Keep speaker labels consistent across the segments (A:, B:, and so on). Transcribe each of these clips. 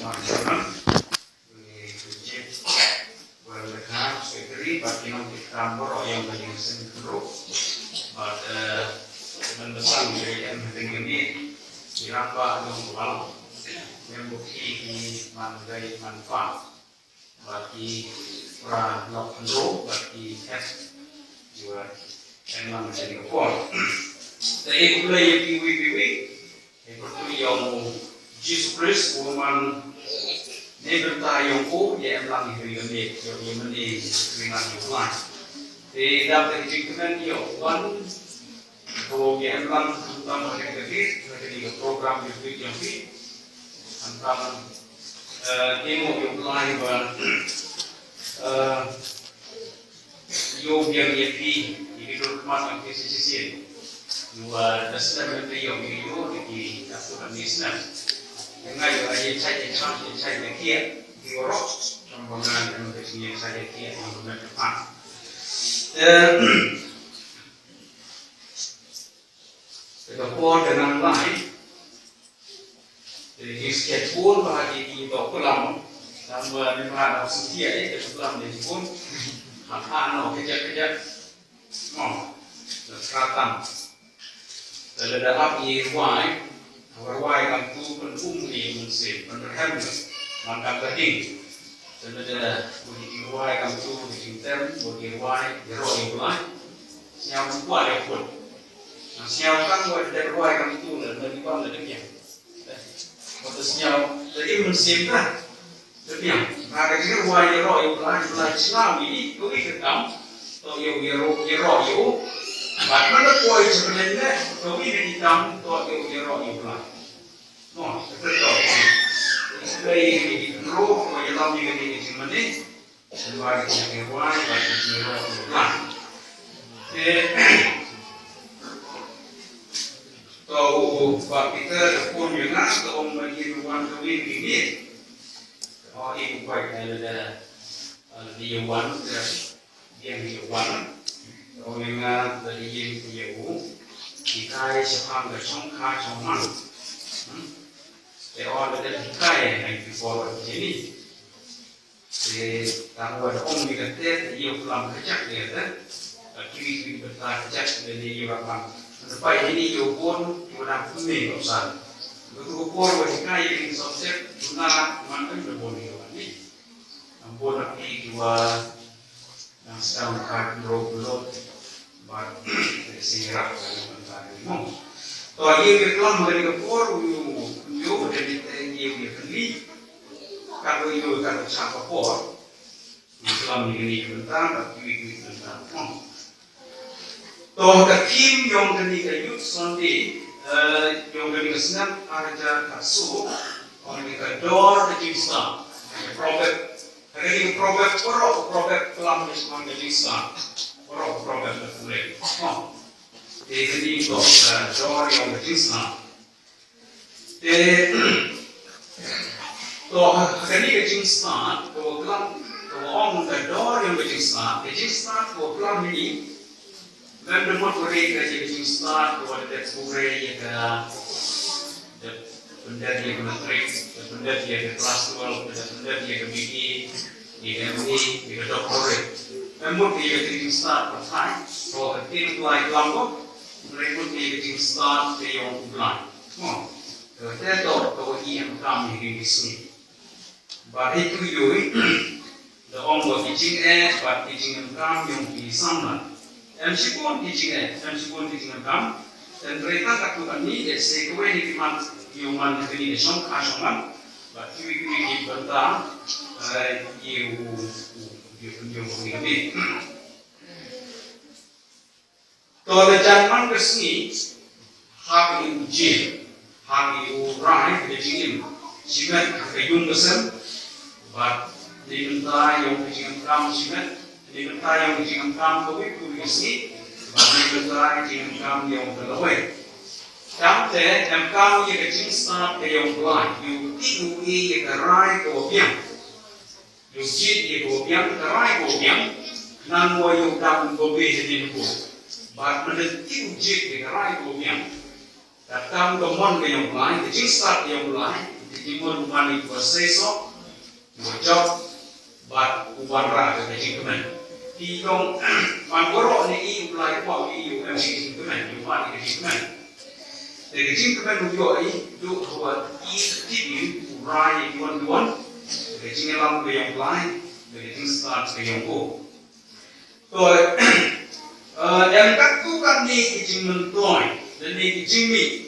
A: Marjoram, Welcome, Secretary, but you know, it can borrow yang bagi mesin group, but dengan besar dari yang penting ini dirambah dengan malam yang bukti di mangai manfaat bagi para lokal bagi head juga yang menjadi kepol. Jadi mulai piwi itu yang Jesus Christ woman neberta yang ko yang lang itu yang ni yang meni dengan yang lain. Jadi dapat dijadikan yang one kalau yang lang tentang mereka jadi program itu yang ni tentang demo yang lain ber yang yepi itu rumah yang sisi dua dasar dari yang itu di asuhan nisna. Dengan yang saya kia diorok pembangunan yang saya kia pembangunan depan. Terkepul dengan lain, jadi sekian pun bahagia di bawah pulang, dan menerima setia itu pulang dari pun, apa kerja, selatan, dan ada api wine. Warwai kam tu penumli musim penerham mangkap keding dan ada budi warwai kam tu budi term budi warwai jero imulai siapa buat dia pun siapa kan buat dari warwai kam tu dan dari bang dari dia maksudnya jadi musim kan jadi ada juga warwai jero imulai Islam ini kau ikam atau jero Bagaimana kau sebenarnya kau ini hitam atau jero imulai? No, betul. Jadi ini roh kau yang lagi ini cuma ni, sebagai yang kuat, bagi jero imulai. Kau kita pun juga kau bagi ruang kau ini. Oh, ini baik ada dia wan, dia wan. Orang dari yang jauh, kita sekarang bersongkar sama. Orang dari kita yang before ini, kalau ada orang dikatakan dia pulang kerja dia tu, kiri bertahan kerja dari dia pulang. Lepas ini dia pun sudah punya usaha. Betul pun mereka yang subjek guna mana berbunyi ini. Ampun lagi dua yang sedang berdoa. But sirap dari mana? Kalau ia berkelam dari kepor, you dari ia beli. Kalau ia kalau siapa kepor, Islam ini tentang, tapi ini tentang. Toh kekim yang kini kayut sonde, yang kini kesenang ada kasu, orang ini kedor di Islam. Prophet, hari ini prophet kelam Islam di Islam. Orang problem boleh. Jadi itu jawab yang berjisna. Toh kini berjisna, toh kelam, toh orang jawab yang berjisna toh kelam ini. Memang boleh kerja berjisna, toh ada boleh yang benda dia menteri, benda dia kelas 12, benda dia BE, MD, dia doktorat. Memang dia getting start per time. So it like lambo, mereka dia getting start ke yang bulan. Kita tahu yang kami di sini. Bagi itu juga, the orang teaching but teaching kami yang di sana. MC pun teaching kami. Dan mereka takkan ni, sekolah ini cuma human definition asaman, but kita benda ini. Kalau zaman kesini, hak uji, hak urai kejadian, simat kejung besar, but diminta yang kejadian kamu simat, diminta yang kejadian kamu kau kesini, but diminta kejadian kamu yang berlawai. Kamu yang kamu yang kejadian start yang berlawai, you tiru yang kerai kau biang. Yung jid yung biang karai ko biang nan mo yung dam go be din ko but man yung jid yung karai ko biang that kam go mon yung line the jing start yung line jadi one it was say so, your job, but one rather the gentleman. He don't one borrow ni EU like what EU and gentleman, you want the gentleman. The gentleman who you do what is keep you right you want, the gentleman will apply, the gentleman starts to go. So, yang katukan ni gentleman toy, dan ni gentleman.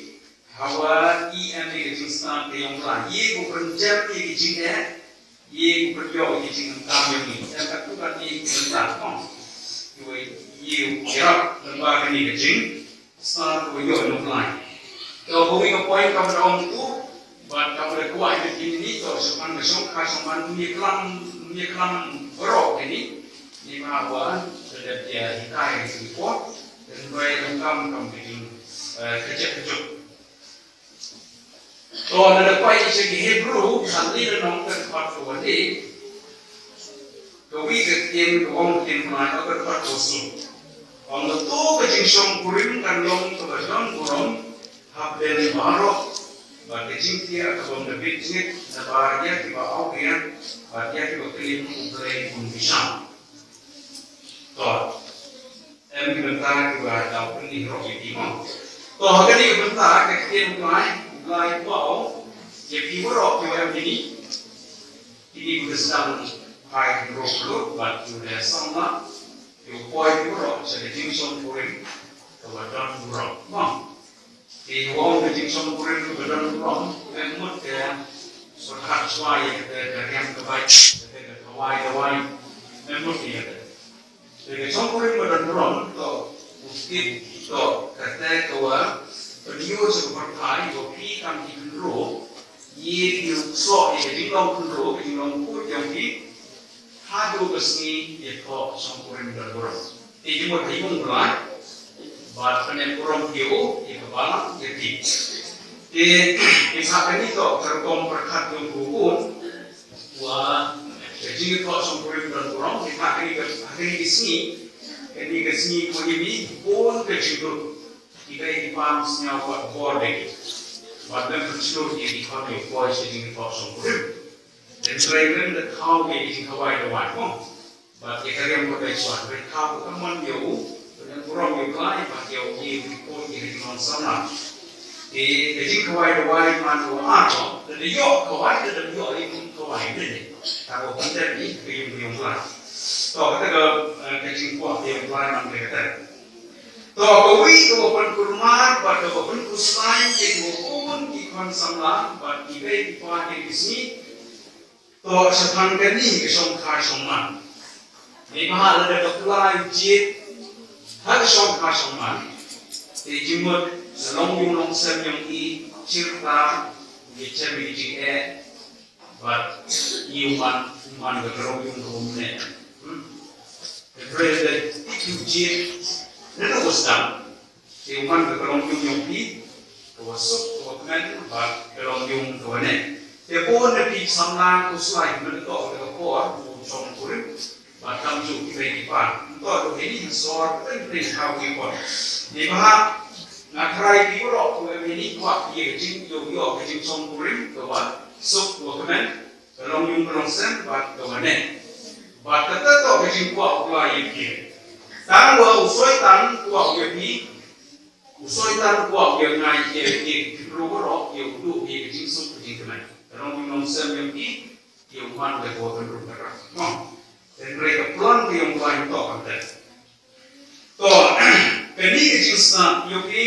A: Hawa em ni cái start cái ông là ye của phần chép ni cái chính đấy ye của phần yo cái chính cam yang ni em các tu kan ni cái start không rồi ye gerak dan ba cái ni cái chính start của yo nó lại rồi có cái point trong đó tu và trong cái kuat cái chính ni to sepan cái song khai song man ni kelam berok cái ni mà hawa sudah dia hikai cái support dan rồi trong cái chính kecil so na quay cho cái Hebrew sản lý nó cần phát của vấn đề cái vị cái tiền của ông tiền này nó cần phát của sự ông nó tu cái chính sông kurim kan long cái don kurom hab den baro và cái chính kia cái ông được biết nhất là bà dia thì bà áo kia và dia thì bà klim cũng lấy cũng bị sao rồi em cái bên ta thì bà đào cái gì rồi gì mà rồi cái này bên ta cái tiền này lai wow, jadi borok yang ini sudah sedang hai berok but sudah sama, yang boy borok jadi jingson kuring kebadan borok, bang, di wong jingson kuring kebadan borok, emut ke surhat suai dari yang kebaik, dari kawai, emut dia, jadi jingson kuring kebadan borok tu mungkin tu kata kawa Beliau seperti hari kopi kami kendro, ye diusok ye jinglang kendro, jinglang pun yang di hadu kesini ye kau sangkurin berborong. Jadi mau hitung bulan, buat penen borong kio ye kepala ye di. Di saat ini tu terkom berkat yang bukan, wah jadi kau sangkurin berborong. Di saat ini kesini pun ini pun kecil. Jika di pansnya buat bording, buat mempercepat di kami buat jadi kosong kurim. Dan selain itu kau jadi kawai doan pun, buat jika yang buat sesuatu, kau teman jauh, dengan kurang jauh lain, buat jauh di pun jadi non sama. Jadi kawai doan mana doan, dan yo kawai dan yo ini kawai ini. Kalau kita ni biung lah. So kita ke jadi buat biung lain mana kita. To kawi ko pan kurma ba to pan kusain ke ko pun ki kon samla ba ki be ki pa ke kisni to sathan ke ni ke som kha som man ni ma la de ko lai ji ha ke som kha som man te jimot long yung long sem yung i chirta ye chemi ji e ba yuman man ga long yung rom ne the tu ji Nada usah, siuman berkelong yung pi, kawasuk, kawakmen, bak kelong yung kawane. Tepon na pi samlang uslay, menetok dengan kuat, bucong kurim, bakam ju kita ipan. Untuk ini sor, penting kau ipan. Di mana nakrai pi borok, kau ini kuat ye jing yo jing song kurim, kawat suk kawakmen, kelong yung kelong sen, bak kawane. Bak kata tu jing kuat ulai ye. Tang wa usoi tan kuak ye ni usoi tan kuak ye ngai ye ru ro ye du ye jing su jing kemai rong mi nom sem yang ki ye man de ko kan ru kara no den re ka plan ki yang lain to kan te to ni ke jing sta yo ki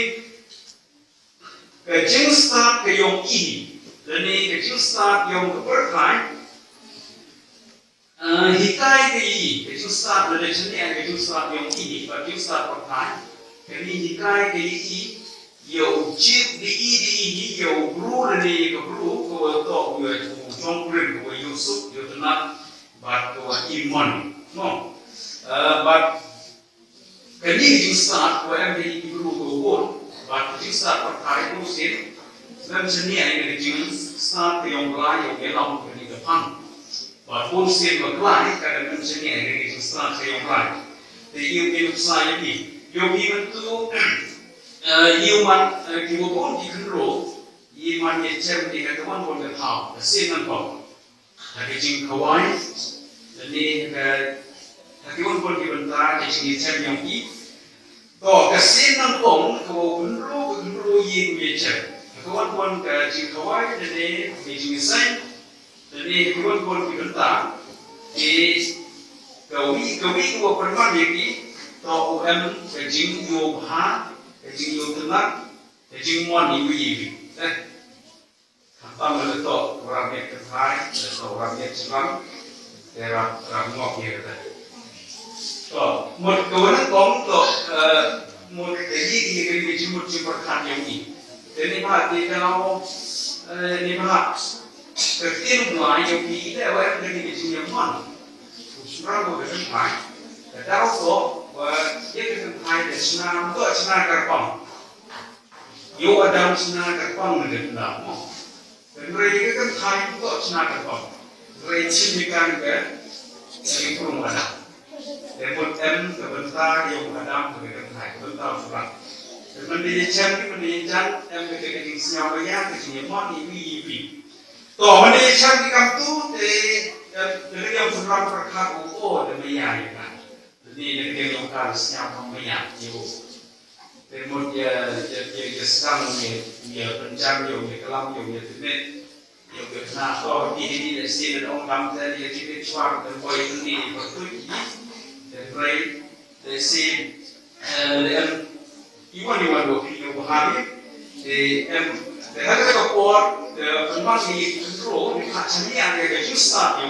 A: ke jing sta ke yong i dan ni ke jing sta yong ke berkai hikai ke i, ke start dari sini ke start yang ini, ke start pertanyaan, ke hikai ke i, yo chip di ini, yo guru dari ke guru, ke to yo jongkring, ke Yusuf, yo tenat, bat ke iman, no, bat ke ni start, ke yang di guru ke pun, bat ke start pertanyaan musim, dan sini ke start yang lain, yang dalam ke ni depan. Và phun xuyên vào lại các cái mình sẽ nghe cái chúng ta sẽ用lại thì yêu cái sai cái gì yêu khi mình tu yêu mình khi một bốn thì khẩn rộ iman yecem di katuan pun ketau, kesin nampak. Tapi jing kawan, jadi katuan pun dibentar, jing yecem yang i. To kesin nampak, kau benro yin yecem. Katuan pun jing kawan, jadi jing sen, jadi katuan pun dibentar. Kau perman lagi, to jing yo bah, jing yo tenang, jing mon ibu ibu. Tanpa meletak orang yang terhai, atau orang yang celang, daerah ramok dia kata. So, kewenangan kong to, lagi dia kena jemput perkan yang ini. Jadi dia kalau ni terkini mulai yang ini, dia awak kena jemput yang mana? Surau boleh terhai. Kalau to, dia kena terhai dari senam kerpang. Yo ada senang kerpang menjadi nama. Dan mereka kan hari itu senang kerpang. Mereka cimikan ke yang kurung ada. Dan kebentar yang ada mereka hari kebentar surat. Dan mendijan mereka senyum yang kenyamanan ibu. Toh mendijan di kampung mereka yang surat berkat dan menyayang. Jadi mereka yang kan senyum menyayang ibu. Kemudian dia sekarang dia pencam dia kelam dia tenet dia kena ini sini orang kamu dia jadi cuar dan boy ini bertujuh dan baik dari sini dan iwan dia bahari dan ada kapor penumpang di kontrol di macam ni ada register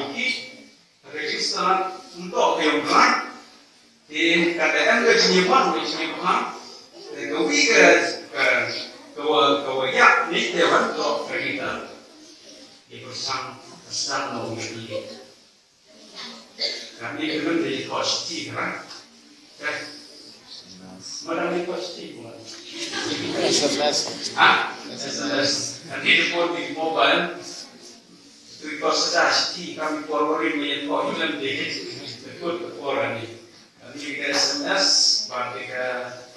A: untuk yang lain di keadaan kejenuhan Kau yak ni dewan tu kita bersang sedang mau ini. Kami kemudian di positif kan? Mana di positif bukan? SMS. Nanti report di mobile. Itu positif kami forwardin menjadi kohilan di ikut orang ni. Nanti kita SMS, bagi ke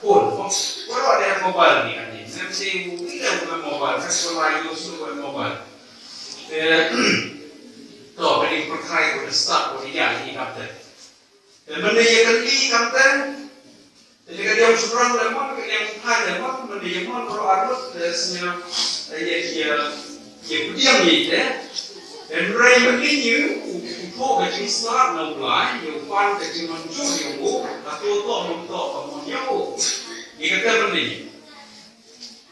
A: phone. Kalau ada mobile ni kan ni, nanti kita bukan mobile, kan selain itu bukan mobile. Toh, beri perkara pada start pada yang ini kata. Dan benda yang kali kata, jadi kalau yang surang lemah, yang hal lemah, benda yang mana kalau arut sebenarnya dia pudiang ni, dan rai begini, untuk kecil start nak mulai, yang pan kecil muncul yang bu, atau untuk kamu Dia kata benda ni.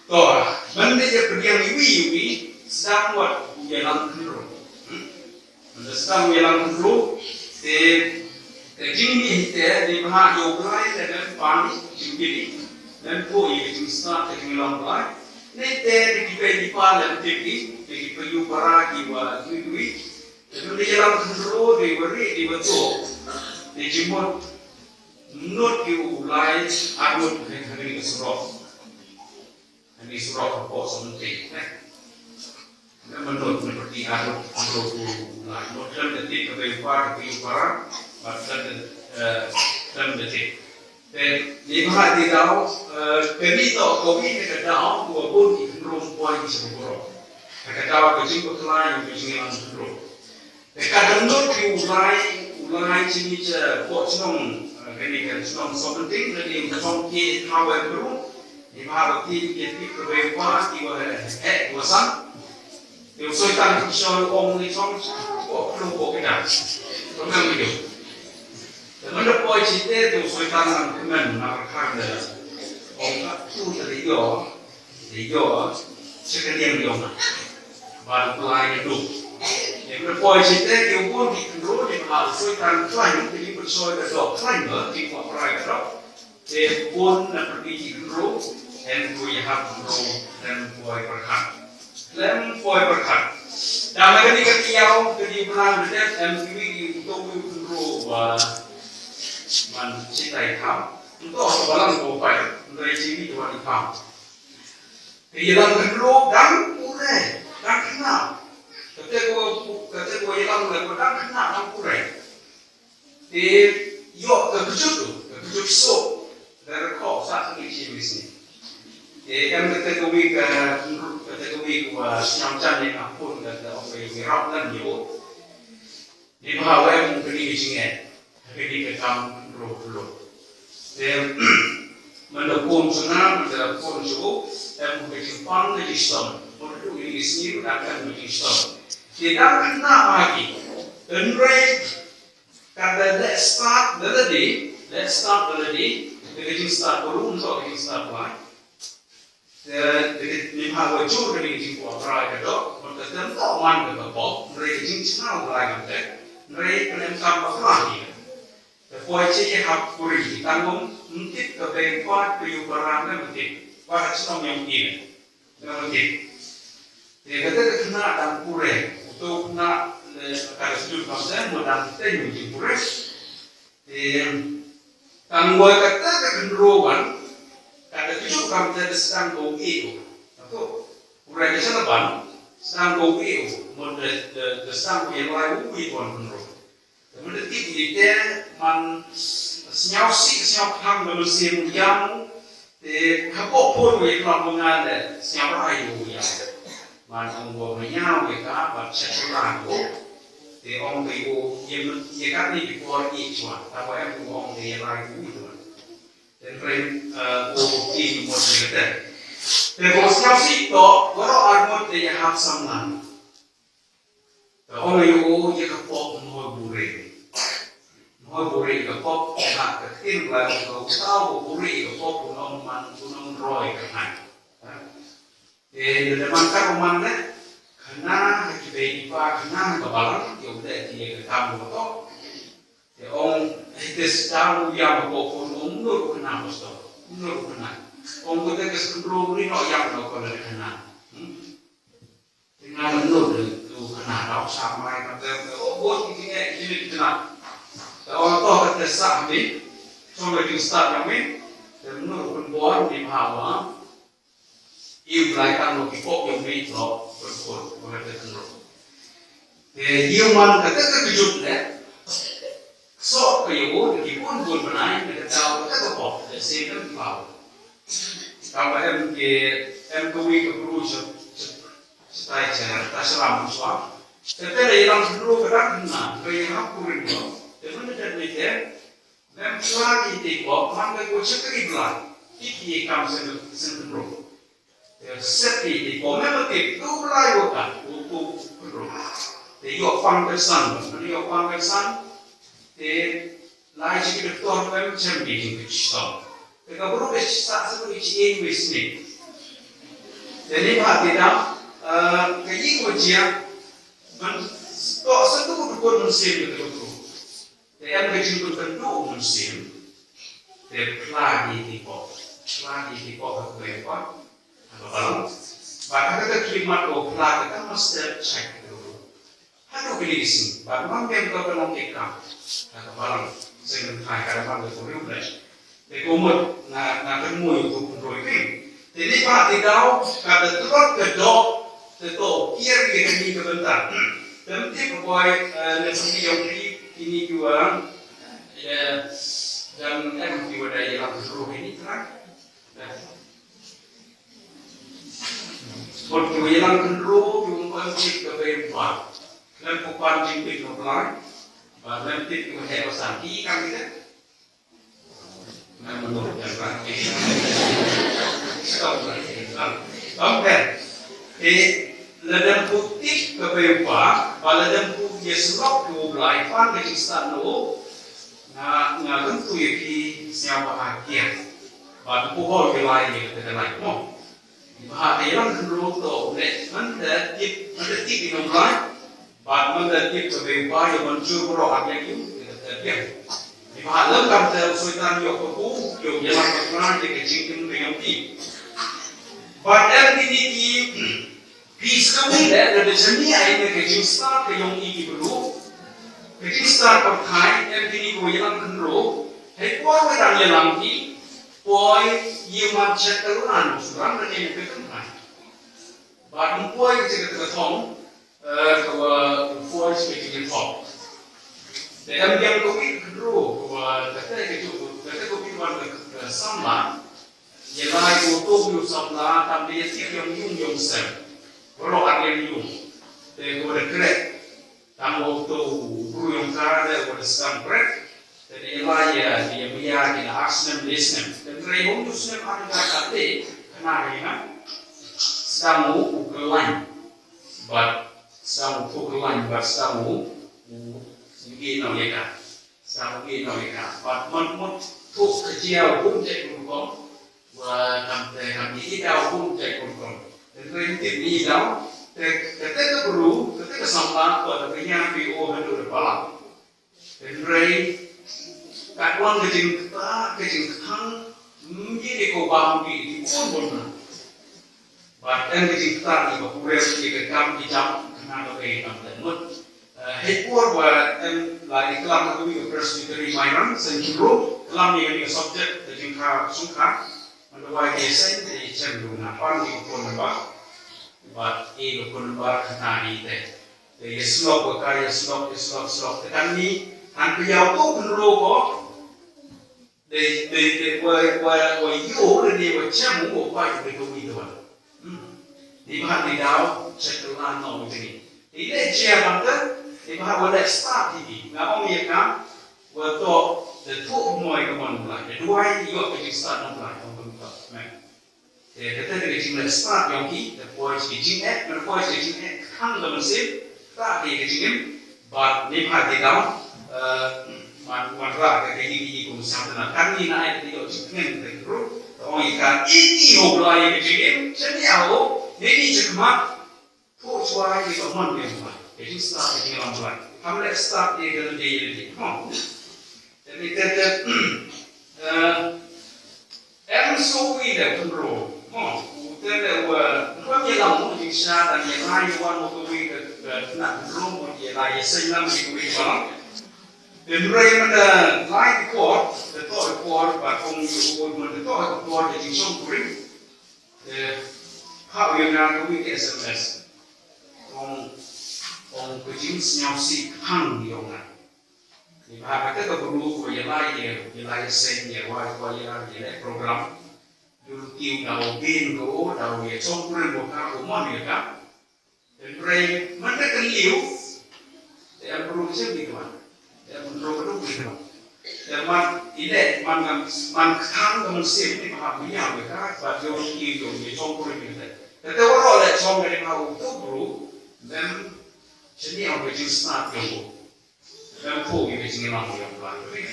A: Toh, benda dia pergi iwi sedang buat jalan kendro. Benda sedang jalan kendro, jing di mana yogai dan pani jingkiri dan koi jing start jing lambai. Nete di palam tiki di payu para kiwa duit. Benda jalan kendro di beri di betul di jimut. Menurut ulai arut hari surau apa sementing, menurut seperti arut ulai, model detik kebaikan dan detik. Dan lima di dalam penito kopi dekat dalam dua pun ikut poin sebelum. Dekat dalam kecil lain yang sebelum. Dekat menurut ulai sini je pocong. Kini kan senang sementing jadi macam kita hawa baru di mana kita berbuat di mana wasan di usaha kita orang ni macam perlu kita macam itu. Mana poin cerita di usaha kemen nak kerja orang tu dari dia sekalian dia baru lain itu. Yang poin cerita di umur di kendro di hal usaha lain jadi bersoal kedok lain di kuarai kedok. Pun nak pergi kendro dan boleh have kendro dan boleh berkat. Dan boleh berkat. Dan ketika tiaw ketika benar benar MTV untuk kendro man cintai kau untuk orang boleh dari sini tuan kau. Hilang kendro dan pure dan kenal. Kata gua hilang lagu dan kenal dan pure. Yo kecup so dari kau saat ini di sini. em kategori của nhóm chân này là phun là về rộng rất nhiều đi vào em cái đi chính này cái đi cái cam rồi em mình được phun cho nó mình được phun chỗ em một cái chừng phong cái system một cái cái gì cũng đang cần cái system thì đang cái nào lagi enrage kata let's start already cái chừng start dulu untuk cái chừng start lại di hawa jauh dari jingku orang itu, mereka tentu man berkebab, mereka jingcina orang itu, mereka penemkan berlari. Poinnya yang hapuri, tanggung mungkin kebetulan penyubaran mungkin, wajah semua yang ini, mungkin. Dia kata kena dan pure, untuk nak kalau sudut kawasan modal kita mungkin pure. Tanggung kata kecenderungan kada tujuh kamu jadi sedang kau itu, atau urang macam apa? Sedang kau itu, mungkin sedang kau yang lain itu tuan menurut. Mungkin kita man senyap ham manusia yang kapok pun yang lamongan senyap lain ya. Man orang menyau kita baca Quran tu, orang itu yang kan ni dibuat itu, tapi orang yang lain itu. Dan tim model itu. Negosiasi itu, kalau armut dia harus sama. Kalau you dia kapok mau buri kapok nak ketin lagi kau tahu buri kapok punong roy kan. Dalam rumah ni, kena kita ipa kena kebalan, dia udah dia ketemu tu. Orang itu sedang yang berpokok umur kena mesti, umur kena. Orang kita kesentrol ni nak yang nak kena kena. Dengan umur itu kena dah sampai kata, oh ini kena. Orang tu kata sahbi, sampai di start kami, dan umur pun buat di bawah. Iu belakang lagi pok yang ni lo berpukul, berkata kena. Iu man kata kejut le. So kayu di pun benaik kita tahu kita kepok sehingga tahu. Kalau em kami keberujuk setelah jalan terselam suam. Setelah yang dulu kadang kena kayu aku rindu. Dengan jadi dia, em lagi tiko, mana kau cekri belah, iki kamu sendiri. Seperti tiko, memang tiko belah bukan, untuk perlu. Dia pangkasan, dia pangkasan. Lai jika doktor kami macam ni kita. Jika baru kita sebut ini bisnis. Jadi bahawa kita kaji ujian, tak satu betul musim betul. Dia kaji betul musim. Dia lagi tipu apa? Bahkan kita klimat ko lagi kita mesti cek dulu. Hadu pilih sini, bagaimana yang kita perlu kita? Kata barang saya mengenai kadang-kadang itu ribet. Dekomod na kemuy itu pun roiking. Jadi pak tidak kata terus kedok itu kiri ini kebentar. Dan dia berbuat lesson yang ini juga dan juga dari yang seluruh ini terang. Waktu yang kedua jumpa kita berempat dan bukan jimpit noblan. Bahkan kita menjadi santi kan kita, menurut yang lagi. Oke, ladang putih kebepa, ladang putih serap dua pan kecil lo, ngagen tu yaki siapa bahagia, batu pohon kelai kita kelai mo, bahagia yang kedua tu, mana tip inoblan. Baat mana tip kebepa yang mencuri orang yang dia. Di malam kami sultan yang berku, yang jalan berkelan di kecil dengan tip. Baat ini di bis kami ada jenis ini kecil start yang ini perlu. Kecil start perkai yang ini kau jalan kendro. Hekwa orang jalan di, boy yang macam terunan suram dan yang berkenaan. Baat boy kecil ketong. Kalau voice speaking talk, dalam yang kopi kedua, kalau kata kopi mana sama, yang lain untuk sabla tam dia tiap yang yung sem. Kalau ada yang yung, dia boleh kerek. Tam waktu guru yang kara boleh skam kerek. Jadi ilaya dia biar dia asnem desnem. Dan rehum tu sem ada kata kenapa ini? Stamu ukelan, but stamu ukelan, but stamu gini mereka, stamu gini mereka. But mun tuk kerja pun cek kurang, kami kita pun cek kurang. Dan rentit ni dah, ketika perlu, ketika sampai pada punya PO hendak berbalap. Dan kawan kejeng kang, menjadi kau bangki di pun. Bahkan kita ni berkurir di kekam di jam kenapa kaya tamdan mut. Hepur buat lagi kelam kami Presbytery Myron senjuru kelam ni kami subjek terjengka sungka. Menduai desen di cenderung apa ni pun nampak. Buat pun nampak kena ni teh. Jadi slop berkaya slop. Tekan ni han piyau tu penuru ko. They were you ni were cemu ko pai tu itu tu. Di bahagian di dalam setelah nom ini. Ini dia bantu. Di bahagian boleh start ini. Ngapa mereka waktu the two mulai kemana mulai. Dua ini juga kita start nom mulai. Kita dari sini start yang ini. The boys di sini, the boys di sini. Hang dalam sip. Tak di sini. But di bahagian di dalam. Manra kayak gini pun sama. Kami naik di sini terus. Orang ikan ini mulai di sini. Jadi aku. Jadi cuma tu suara itu mana yang buat. Jadi start ini orang buat. Kami start dia kalau dia ini. Jadi kita so kita control. Kita buat yang lama di sana dan yang lain buat waktu kita nak control dia lain senang di kita. Dan mereka mana lain kuat, betul kuat, bahkan orang betul kuat jadi sungguh. How you know we SMS? On kejins nyausi hang di orang. Di mana kita perlu kaya sen ya, kaya program. Dulu tiu dah bin go, dah ya songkren boka umon ya kan. Dan mereka mana keliu, dia perlu disebut kan. Dia perlu kan. Dan man kang dengan sen ni mahamnya mereka, baju tiu ya songkren kita. Tetapi orang lain cuma dari mahu tu bro, dan jadi yang berjumpa start yang dan tu yang berjumpa yang lain.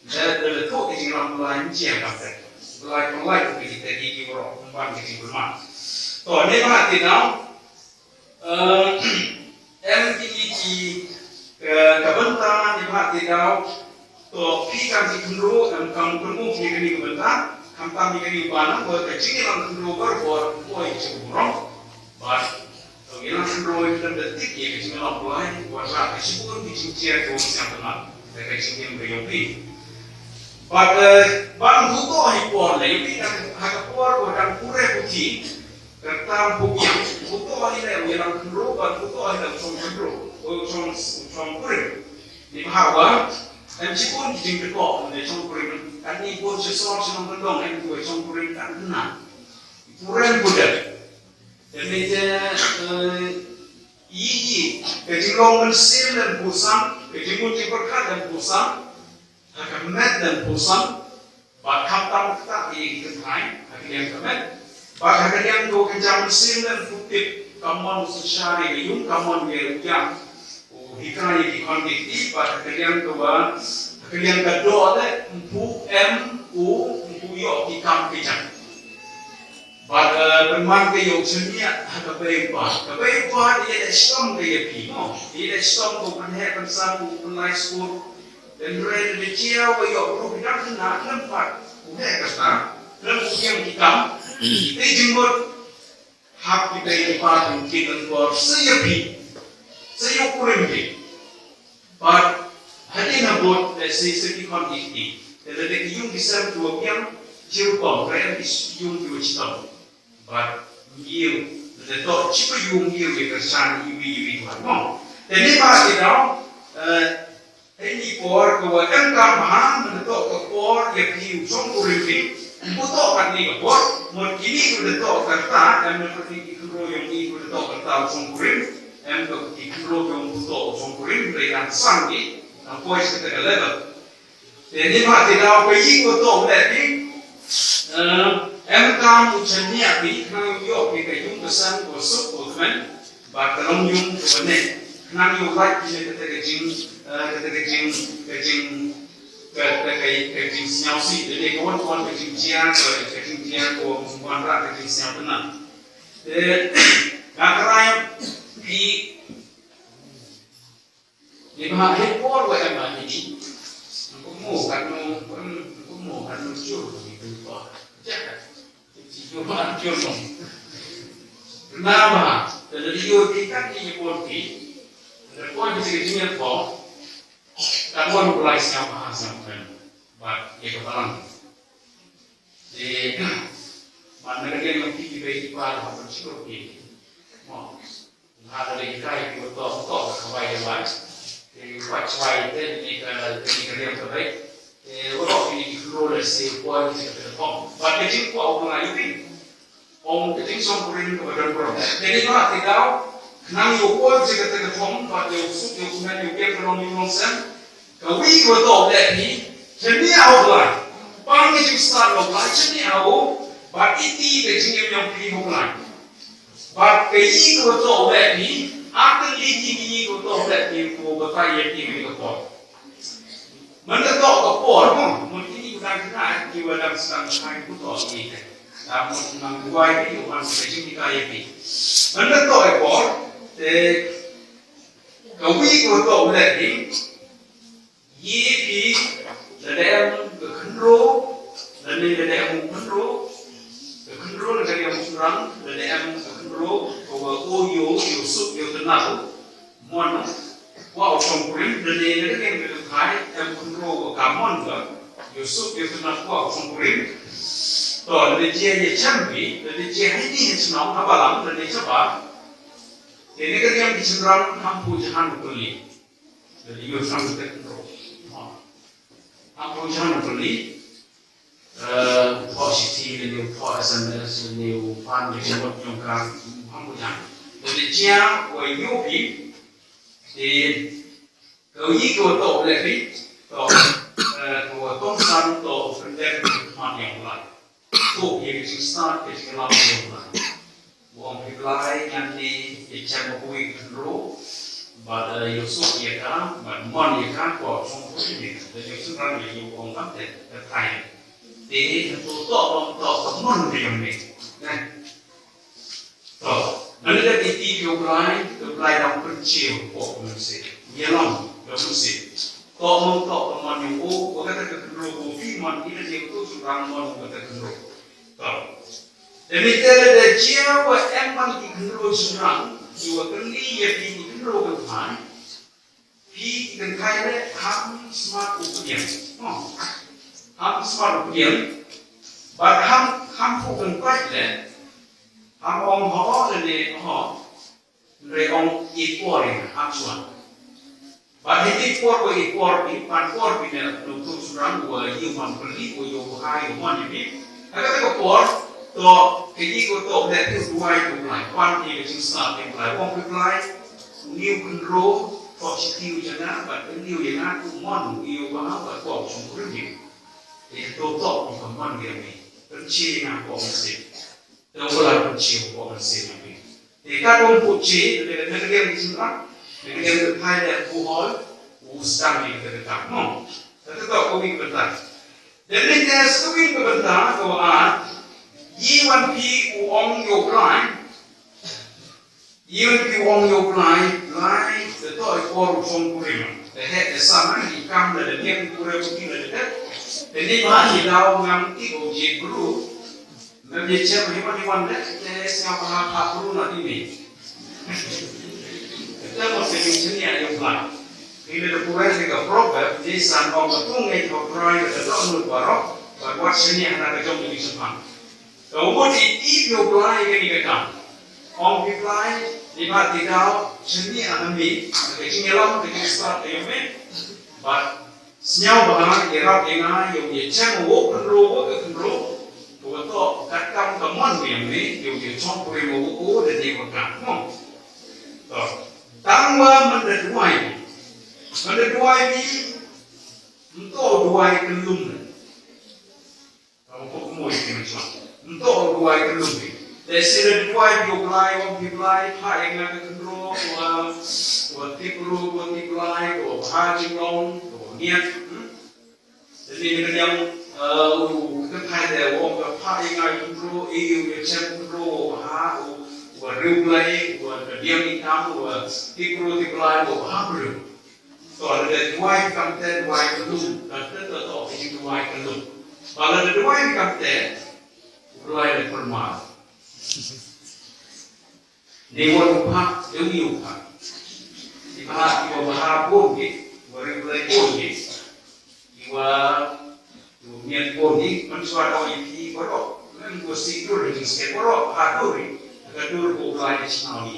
A: Dan tu yang lain dia kata, lain kita di orang umpan kita bermak. So ni mana tidak? MTG kebentar ni mana tidak? So pikan di kendro, kamu perlu pikan di kebentar. Kami kami banang buat kecil yang kendro berbuat buat cemurong, but kalau kendro itu terdetik ya kecil yang buat buat apa sih pun dicicir tu yang tenang, kecil yang beryopi. But bang buto hipor lagi dan hagapor buat pure putih, kertas bukian buto ini yang kendro, but buto ini som kendro, som pure. Di bawah dan cipun di jengkol, di congkuring. Kan ni pun sesuatu yang berdong, yang dua congkuring tak kena. Kurang budak. Jadi ini kejilong mensil dan pusang, kejilong diperkat dan pusang, hakamet dan pusang, bahkan tamu kita di ketai, hakilian kemet, bahkan hakilian dua kejam mensil dan putih, kamu sesyari liung, kamu berujang. Hikrai di kondisi pada kalian dua, kalian kedua le empu yo di kampijang. Pada teman ke yo senia ada berapa dia dah stom dia pino, dia dah stom tu penhe pensang penlai skor dan mereka dia yo perlu kita nak nampak, udah kata, lalu yang kita, kita jemput hak kita ini pada kita buat saya kurang ni, but hari nak buat sesi kondisi, jadi yung bisa dua yang ciukom, kerana yung dua cita, but yung, jadi tu cipu yung kerana ibu tuan. Jadi pas kita, ini por kau engkau maham menentuk kepor yang hiu song kurang ni, butuh kan ni kepor, một kini của to kerta em nó có cái kro yang ni của to kerta trong kurim em có cái kro yang to trong kurim để ăn sang đi nó quay sẽ cái level để nên mà thì nào cái gì của to này đi em cam một chân nhẹ đi năng yêu cái dung của sang của sốt của mình và cái lòng dung của mình này năng yêu lại cái jing cái jing nhau xí để con cái jing chia của quan ra cái jing nhau thế nào để cái thì mà hết bor của em là gì cũng mổ cắn nó chưa chắc là chỉ cho nó ăn chưa xong na mà để đi vô cái cách đi buồn thì có những cái gì như khó ta muốn một lại sao mà sao mình và để có bằng thì mà nó cái nó khi về đi qua là mình chưa được gì mà là để cái của to không phải là vậy thì quay xoay tên đi cái điểm của đấy thì có độ thì roller sẽ qua thì sẽ phong và cái chính của ông là như thế ông cái chính xong của mình của đơn pro thế nên nó thì đó năng nhiều qua thì cái phong và nhiều xúc nhiều cũng nhiều cái phong nhiều xem cái vị của tổ đệ thì chân đi ao lại bằng cái chữ start of lại chân đi ao và ít đi cái chính em nhung khi không lại và cái gì của tổ đệ thì after cái gì của tổ đệ thì của cái phải gì của tổ mình đã tỏ có bỏ đúng không? Một cái gì đang thế này thì vừa đang hai phút tỏ gì này là một năm quay cái điều hoàn phải chính cái gì thì mình đã tỏ có bỏ để cái vị của tổ này thì gì thì là đem cái khăn rô là nên là đem một khăn rô cái khăn rô là cái đem một rắn là đem cái khăn rô của ô yếu sụp yếu tân nào muôn wow trong kurim dan ini kan yang berkait yang kontrol kamon kan Yusuf itu nak wow trong kurim to dan dia ye chambi dan dia ini yang senang abalam dan dia coba ini kan yang dicenderang hampu jahan beli jadi Yusuf itu kontrol hampu jahan beli positif ini SMS ini fan ini buat nyongkang hampu jahan jadi dia Yusuf thì cái gì của tổ lệ phí tổ của công sản tổ phần đẹp hoàn thiện lại tổ hiện cái start cái làm nhiều lại buông cái lại nhanh đi để xem một cái rô và để yêu số gì cả và món gì khác của trong cái gì để yêu số ra nhiều công tác để thay thì tổ có món gì không này tổ anh đã đi tìm cái lại đồng phân chiều của mình sẽ nhớ lòng đồng sẽ to mong nhiều ô có cái rô phim mình đi là nhiều tôi chụp rằng mong cái rô to để mình để chia với em bằng cái rô chụp rằng nhiều cái lý về cái rô cần phải khi cần thay đấy ham smart của điểm ham smart của điểm và ham phụ cần quay lên ông họ rồi ông equal actual và cái equal của equal thì pan equal thì là nó tôi rằng của human beli của yêu hai của mình như thế cái equal to cái gì của tổ để từ ngoài của lại quan thì chúng ta thì lại ông cái lại new control positive cho nó và cái new gì nó cũng mong yêu và của chúng rất nhiều thì tổ thì còn mong gì này cái chi nào của mình sẽ đâu có là một chiều của mình xem này thì các ông phụ trí để cái game chính xác để cái game được hai là phụ hỏi phụ sang đi cái cái không thế tôi có biết vấn đề để nên cái số biết cái vấn đề của even khi ông yêu lại even khi ông yêu lại để tôi có một phong của mình để hết để sao mà đi cam để game của mình cũng là được để nên mà chỉ đâu ngắm cái bộ gì group Memang dia hewan deh, siapa nak perlu nanti ni. Kita mesti mencari yang lain. Ini dokumen juga program di sana orang tu ngai program itu orang barok, buat sini anak kecil di Jepang. Kemudian di program ini kita, orang program di mana kita sini anak ni, kecil nyelam kecil start yang ni, but senyum bahagia Arab yang yang ceng wo kenro. Của to katam kamon ni yo chong puri mo de ni mo ka mo to tangwa mendeduai ni untuk duai kelum kamu kok mo iki macam untuk duai kelum ni desire duai biolai pa yang nak kendro wa tipru biolai o haji long o niat jadi yang cái để ông gặp phải ngay cũng rồi yêu về xem cũng rồi ha và rượu lấy và điểm đi thăm và tiếp lại và hát rượu còn là ngoài cầm tên ngoài cái lùm là rất là to cái chữ ngoài cái lùm và là ngoài cầm tên ngoài là phần mà nếu mà không hát nếu nhiều hát thì hát bốn gì và rượu lấy bốn gì và niat bodi mensuara ini korok, menggusi dur dengan sekali korok haduri, kadur bukan Islam.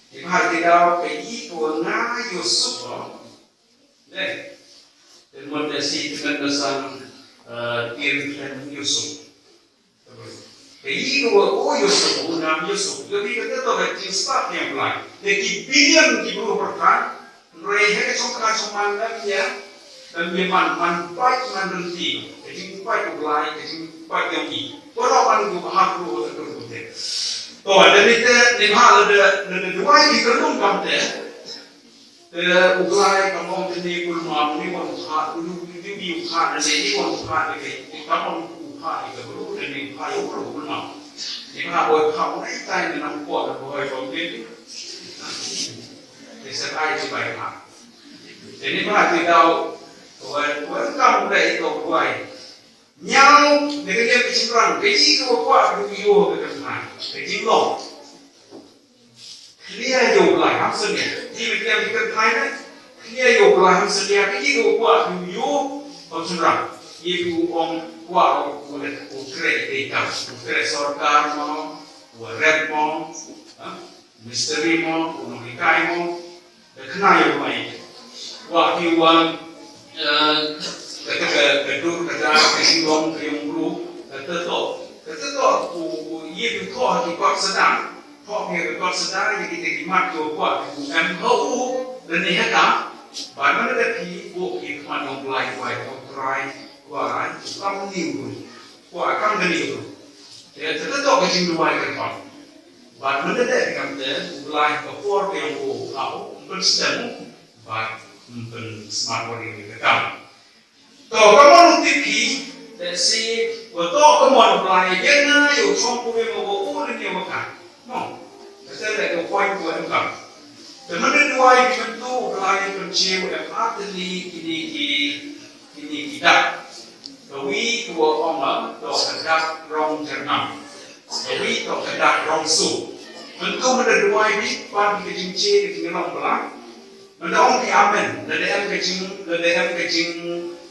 A: Di hari kita pergi ke na Yusuf, deh, dan mendasi dengan dasar dirikan Yusuf. Pergi ke Yusuf, nama Yusuf. Jadi kita tahu bahawa start yang lain. Jadi bilion kita berkan, mereka cuma ya. Dan memang manfaat nanti, jadi manfaat ulai, jadi manfaat yang ini. Kalau orang itu bahag dulu terus betul. Toh dari itu lima ada dua yang kerung kamu ulai kamu ini kulma ini wanita dulu ini ukhad ini wanita ini kamu ukhad itu baru ini ukhad itu baru kulma. Ini boleh kamu naik tanya dengan kuat boleh kamu ini. Disertai sebaiknya. Jadi berarti tahu. Kamu dah itu buai, nyau dengan dia bercakap, kerja kau buat video berkenaan, kerja long, clear jauh lah hasilnya. Jika dia berkenaan, clear jauh lah hasilnya. Kerja kau buat video berkenaan, ibu orang buat ukret kita, ukret sarkar mau, rap mau, misteri mau, unikai mau, berkenaan yang lain. Waktu orang kedur kerja kesinggung keyungru ketetok ye bi kho di kwak sedang kho ye kwak sedang ye kita kimat yo kwak MHU dan ni haka ban mana da pi bu ki kman ong lai kwai ong trai kwai kam niu kwai kam gani ye ketetok kesing duai ke kwak ban mana da kam te lai ko for ke ong au ben sedang ban pen smart body ni kam to kamu tipi desi to kamu apply yana yo chong pu me mo o ni mo ka no saya le ko point ko kam the mana dua itu tu apply penci wa atli kini kita to wi to oma to kadak rong jernam to wi to kadak rong su bentuk mana dua ini pan ke jingce ke ngam belang Mendorong di amen, ledem kecing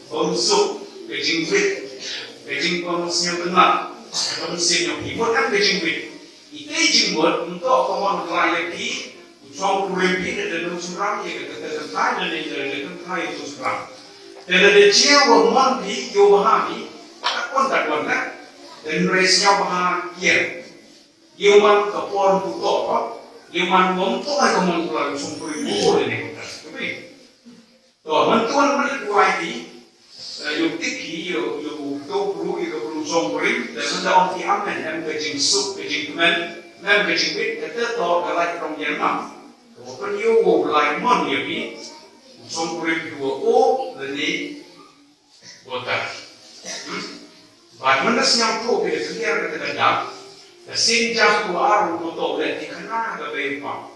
A: bonsuk, kecing wit, kecing bonsnya tengah, bonsnya hibur kan kecing wit. Itu jinggot untuk kawan lain lagi, ucap kulimpi dan usuran yang kita tentang dan yang tentang itu usuran. Dan ada jiwa mandi, jiwa bahami, tak pun nak, dan resnya bahagia. Jiwa kapor buto, jiwa untuk kawan lain sumpuri buo ini. Toh, mentuan dua ini, yung tiki, yung topru, yung sombring, dan mendapat amen, yang kecing sup, kecing kemen, yang kecing wit, kata toh galai from Jerman. Toh, kan yung galai mon ini, sombring dua o, leni, water. Bagaimana siang tu bila clear kata kedap, kesin jam tu aru tu dan dikena gabai pam.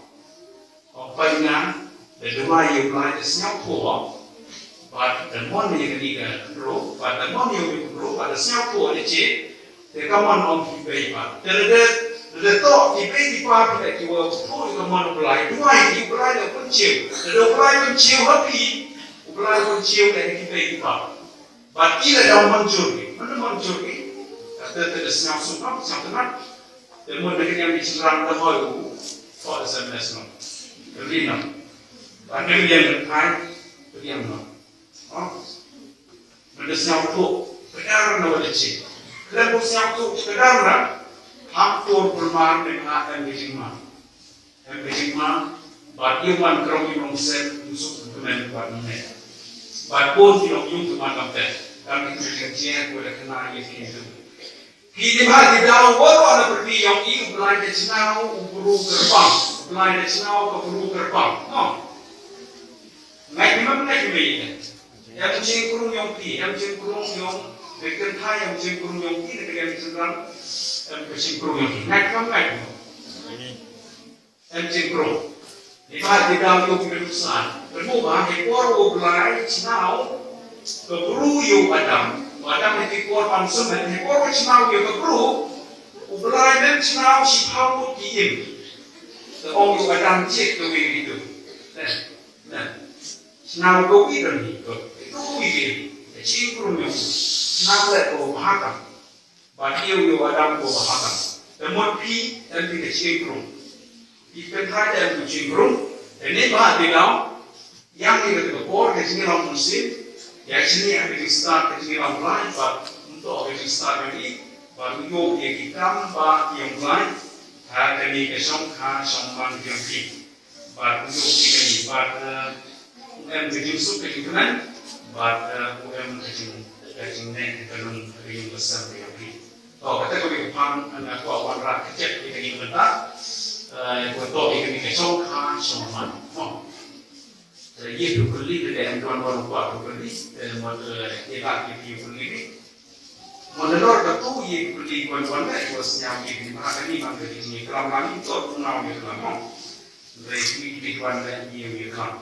A: Apa ingat? Dan dua yang lain senyap tua, dan mana yang ketiga kru, dan mana yang kru, pada senyap tua ni cik, dekaman om kibai pak. Dan ada tok kibai di pak kita kiwa kru dekaman belai, dua yang belai dah pencil, dan belai pencil happy, belai pencil dari kibai di pak. But ia dah muncul ni, mana muncul ni? Kata senyap sumpah, senyap tenang, dan mana yang dicerang dah mahu, pada SMS no, kerana. Ada yang berkai, yang no. Mendes nyau tu, benar nak wajib. dan usia tu sekedar lah haktur bermar dengan engaging man bagi man kerong yang set musuh dokumen buat mana pun tidak yung teman kapten kami kerja boleh kena itu kita bahas di dalam baru ada pergi yang itu belanja cenau uburu gerbang belanja cenau uburu gerbang ngai memang ini yang cing kurung yang Dekat Thai yang cing kurung yang ini dengan cenderang cing kurung yang ini ngai yang cing kurung di bahas di dalam yung perusahaan berubah ekor belai cenau keburu yung padam itu ekor konsumen ekor cenau yung keburu belai dan cenau si pau diim orang yung padam cek tu itu cenau kau itu ni itu cing kurung yung cenau le kau bahkan bagi yung padam kau bahkan temuan pi dan tidak cing kurung ikan Thai dan cing kurung ini bahas di dalam yang ini berkor ke sini orang muslim, yang sini ada di start ke sini orang lain, untuk ke start ini, baru yuk yang kita bah yang lain, ada ni ke songkha songman yang pi, baru yuk ini baru ke jumsuk ke jumnan, baru ke jumnan ke dalam yang besar yang pi. Oh kata kau paham anak kau orang rak kecil ke jumnan tak, untuk ini ke songkha songman. Itu beli dengan tuan-tuan kuat beli, modal elak itu beli. Modal itu ye beli tuan-tuan itu senyap ini mana ni mana di sini kelam lagi tu tunau ni kelam. Dari ini tuan dan ye kelam.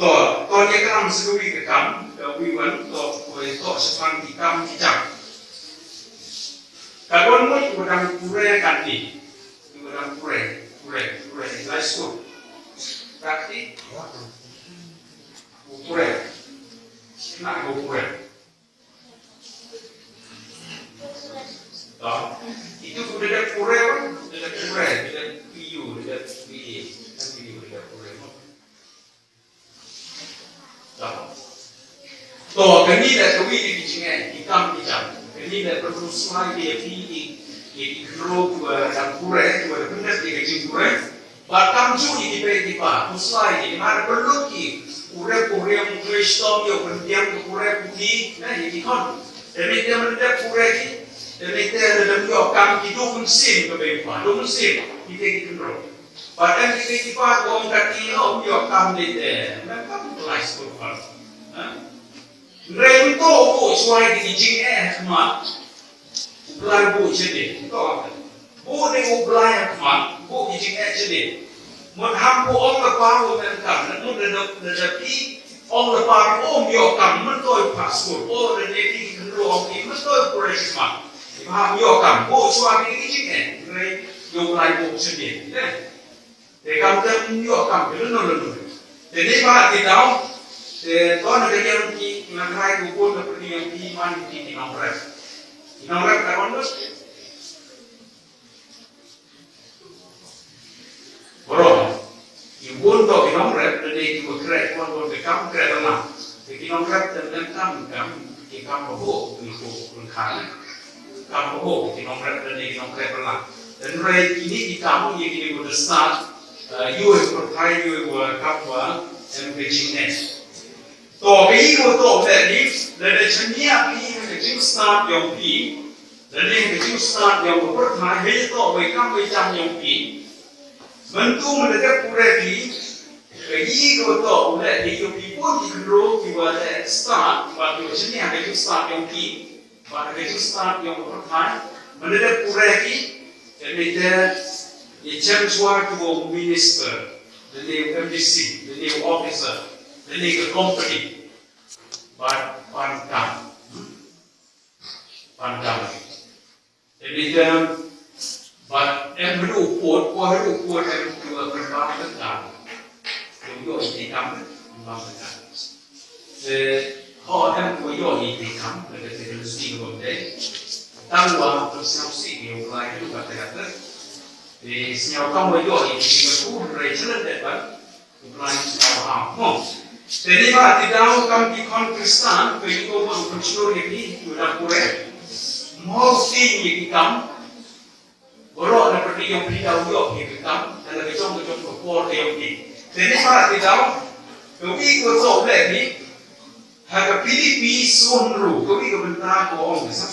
A: To ye kelam sekali ke kam, wiwan to sepang di kam kijang. Kawan mu kurang pure kan ni, kurang pure, laisku. Tapi, pure, nak pure. Itu sudah pure, sudah piu, sudah pi, kan piu sudah pure. Kini dah kawin di sini, hitam. Kini dah berus lagi dia pi, keruk dan pure, benda dia kecil pure. Bahkan juli di pa, usai di mana perlu ki, urep yang Kristen yang pendiam urep ki, ini kan, demi dia mendapat urep ki, demi dia dalam kam ki dua musim kebepa, dua musim kita kenal. Padahal kita pa orang kaki kam di dia, mereka kelas berfal. Mereka tu suai di jing semua, belar jadi, tahu tak? Boleh ubah mak, boleh jingkat jadi. Menghampu orang lepas menentang, namun tetapi orang lepas yokam mentoi paspor, tetapi kendaraan ini mentoi koresma. Faham yokam, suami ini jingkat, mereka yoklai sedih. Dekam tem yokam belum. Jadi bahagian tidak, tuan negara yang mengenai hukum seperti yang iman di Inongret kawan tu. Bro, ibu tu Inongret dari ibu kerek kawan bekam kerek lama. Inongret dan kam bahu ibu berkah. Kam bahu Inongret dari Inongret lama. Dan mereka ini kamu yang ini berdasar, you berkah you berkah engagement. Tapi itu dari cenia pi engaging start yang pi, dari engaging start yang berkah itu mereka macam yang pi. Bentuk mereka pura pi, itu oleh itu pi pun dikeruk diwajib start, waktu cenia engaging start yang pi, pada engaging start yang berkah, mereka pura pi, mereka macam suatu minister, the new MDC, the new officer. Ini ke company, pandang. Jadi dalam, berukur yang dua berbang tegak, dua hitam, berbang tegak. Kalau dua hitam, mereka tidak mesti berbeda. Tanpa persepsi yang lain itu kata-kata, di senyap kamu dua hitam, mereka jalan depan, lain senyap kamu. Jadi bahagian di dalam kami Kristen, begitu mengucapkan ini sudah pura. multi những cắm boro na pergi yang pindah uyok gitu kan dan kecong kepor yang ni jadi mana tidak kami kau leh ni harga Filipi sunru kami kau bentar kau orang besar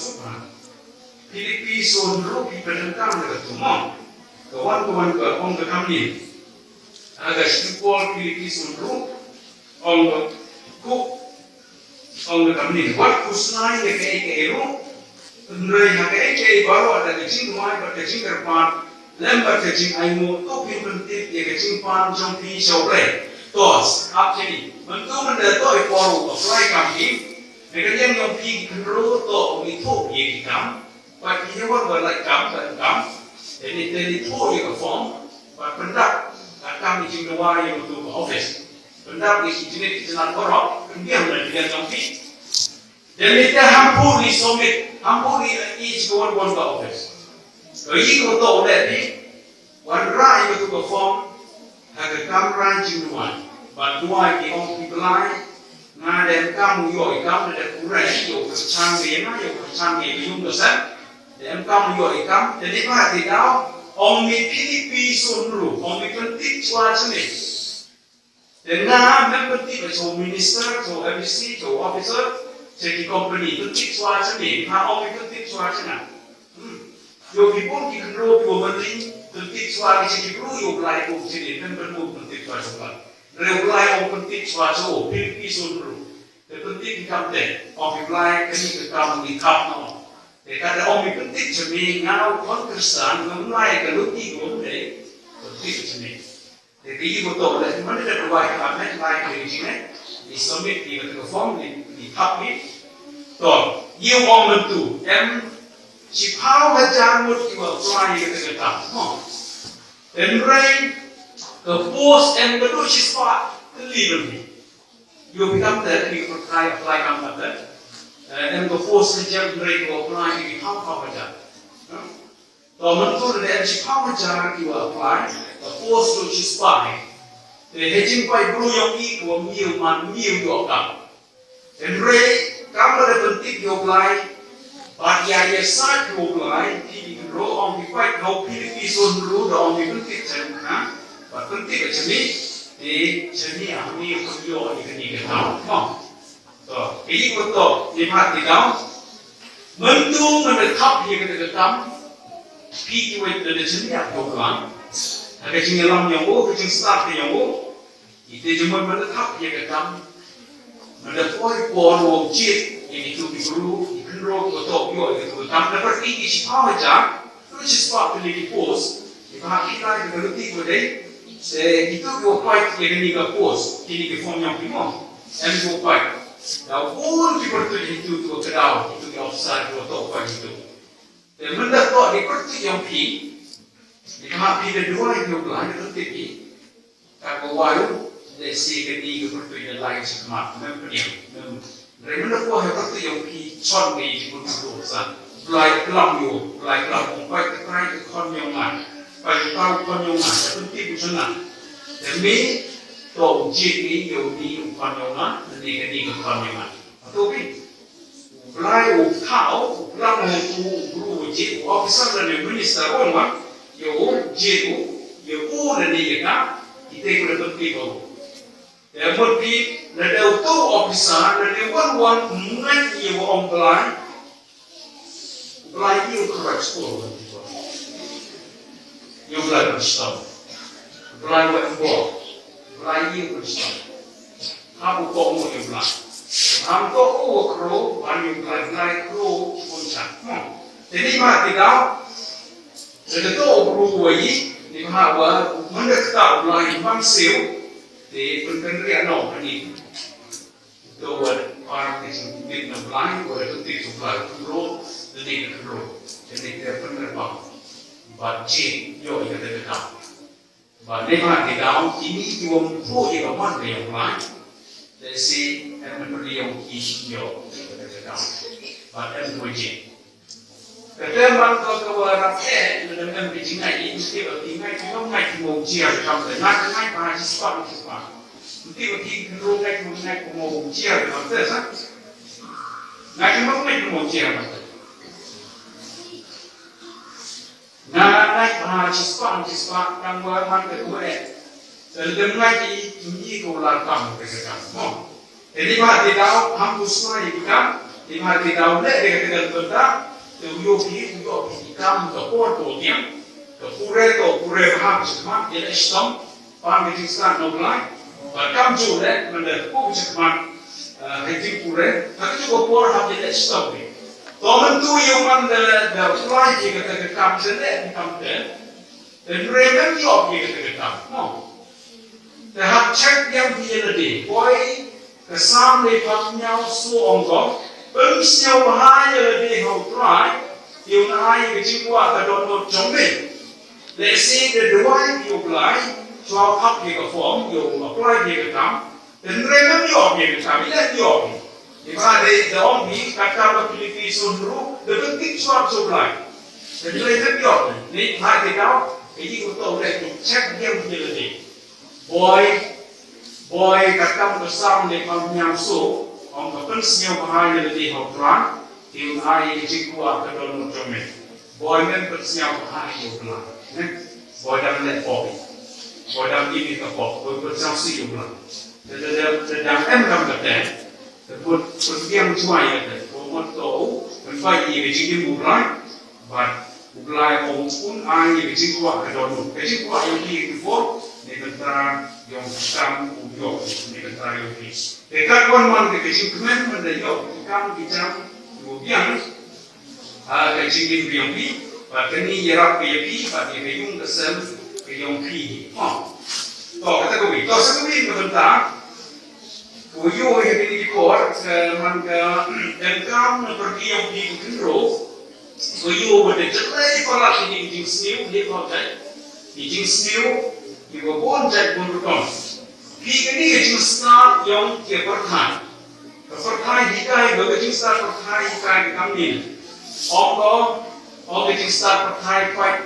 A: Filipi sunru pi berdengkang dengan semua kawan-kawan orang kami harga simpul Filipi sunru orang kami buat kusnai ke eru Nrai hakai baru ada kecing rumah, berkecing kerpan, lembab kecing aimu, topi pentit, ya kecing pan jampi syaure, tos, apa jadi? Bentuk mendato iporu, apply kami, mereka yang jampi kenro to itu ye kita, but ini what like kam, jadi to ye form, but pendak, kami cing dua yang untuk office, pendak di sini kita nak korok, kemudian dia jampi. Dan kita hampuri somit, hampuri each one ke office. Kalau ini kau lihat ni, one rai itu perform, harga kamera jinuan, bantuan di orang pibelai, ngaden kamu yo, kamu ada kurai yo, kecanggi na yo, kecanggi biung dosan, dan kamu yo ikam, jadi apa tidak? Orang di Filipi sunru, orang di pentik cuaca ni, dan na mempentik macam minister, macam MC, macam officer. Jadi company penting suara ni, kalau orang penting suara na, yo people kita kenal yo menteri penting suara jadi perlu yo belai yo jadi member penting suara juga. Belai orang penting suara so, Filipi sunru, penting kita deh, orang belai kini kita mesti kap no. Kalau orang penting jadi ngau konkursan, ngamai kalau tiga deh, penting jadi. Jadi itu betul, jadi mana ada belai kami belai di sini, di summit di form di hub ni, toh, ia orang mentu, si pau macam mut juga fly kita kata, dan rain, the force kedua si spot, leader ni, you become that, you apply kamu that, and the force kerja rain you apply di pau macam, toh mentu dan si pau macam you apply, the force tu si spot ni, hejim pai bulu yang ikut miu you apply. Dan Ray, kamu ada penting dioblai, bahagia sah dioblai, di roh orang dibuat kau Filipi sunru, orang dipenting cina, penting macam ni, di sini kami kerja ini kita, so ini betul, lihat tidak, mentu menetap dia kita ketam, pergi ke dari sini aku bilang, ada cinggalam yang kecing start yang itu cuma menetap dia ketam. Ada pon cip ini tu dulu, dulu atau yo itu. Tapi lepas ini si power jam, tu si spot pilih post. Jika kita kita letih boleh, itu yo fight yang ni ke post, ini ke form yang prima, yo fight. Now all people tu itu tu kedau, itu yang offside atau apa itu. Dan benda tu di kerja yang pi, jika pi dua itu belanja letih pi, tak bawa desi kini kepertu yang lain sekemat, mempunyai. Mereka kuah kepertu yang ki con ni di kudu dosa. Belai kelam yo, belai kelam umpai terkait kon yang mana, pai tahu kon yang mana, penting bukan. Demi to jadi yo di kon yang mana, ni kini kon yang mana. Tapi belai tahu, belai guru jadi officer dan minister orang, yo jadi yo dan ni kan, kita kuda penting kau. Yang berarti ada auto officer, ada wan mengenai yang orang belai itu kerja sekolah, yang belai berstaf, belai buat belai itu berstaf, kamu kau mau yang belai, kamu kau kru, banyak belai kru puncak. Jadi mah tidak, ada tu kru lagi, ni mah buat mendekat belai bangsil. Di pekerjaan ini, itu orang yang tidak blind, orang yang tidak supply control, tidak control. Jadi dia penerbang, budget, yo yang terdekat. Budget mana tidak, ini juga untuk yang mana yang blind, jadi memberi yang kisi yo yang terdekat. Budget budget. Ketika mana kalau rakyat dengan bijingai ini, mesti bertinggai cuma ngai cuma ujian kamu, nak ngai bahasa sepak. Mesti bertinggai cuma ngai cuma ujian kamu, tak? Ngai cuma ngai cuma ujian kamu. naik cispa kang man ke gue dalam ngaji ini kau lakukan kerja kamu. Jadi mah tidak hambus lagi kan? Di mah tidak boleh dengan benda yogi kam kapor to tiang kapure hambus mah jadi Islam panggilan nolai. Bahkan juga mendapat kucing haji pure, tapi juga por hati Islam ni. Tomen tu yang mana dah fly jika terkekam sendiri di kampung, dan mereka job jika terkekam. No, dah cek yang dia lagi, boy kesam lepas nyau su onggok, pengsiau bahaya lagi hau try, yang naik kecil kuat terdono jombe. Let's say the dua you apply, so up jika form, you apply jika kam, dan mereka job jika kam, ini job. Di mana the omni kata berpilih sundru, detik suap sublai. Jadi mereka job, ni hari kau, ini untuk mereka cek dia punya lagi. Boy kata bersam lepas nyamsu, orang pensiun bahaya lagi hotran, tiun hari kecil kuat ke dalam jomel. Boy men pensiun bahaya hotran, boy dalam lepop, boy dalam ini kapok, boy pensiun si hotran. Sedang kamu kata. Sebut pergian cuai ada, orang tahu, menfai ia kecil mulai, mulai orang pun ai kecil kuat ke dalam, kecil kuat yang di bawah, negara yang sedang ujian, negara yang bis. Dekat kawan kecil kemen mendayok, kamu bicara ujian, kecil yang bi, kini yerak bi, pada keyung kesel, keyung pi. Toh kata kau bi, toh sekali sebentar. Uyu yang ini dikor, mangga dan kamu pergi yang di Kendro, uyu pada cerai kalau ini di sini dia pakai, di sini juga bonjat bundukan. Ini kecil start yang dia pertai hikai, kecil start pertai hikai kami. Orang kecil start pertai kuat,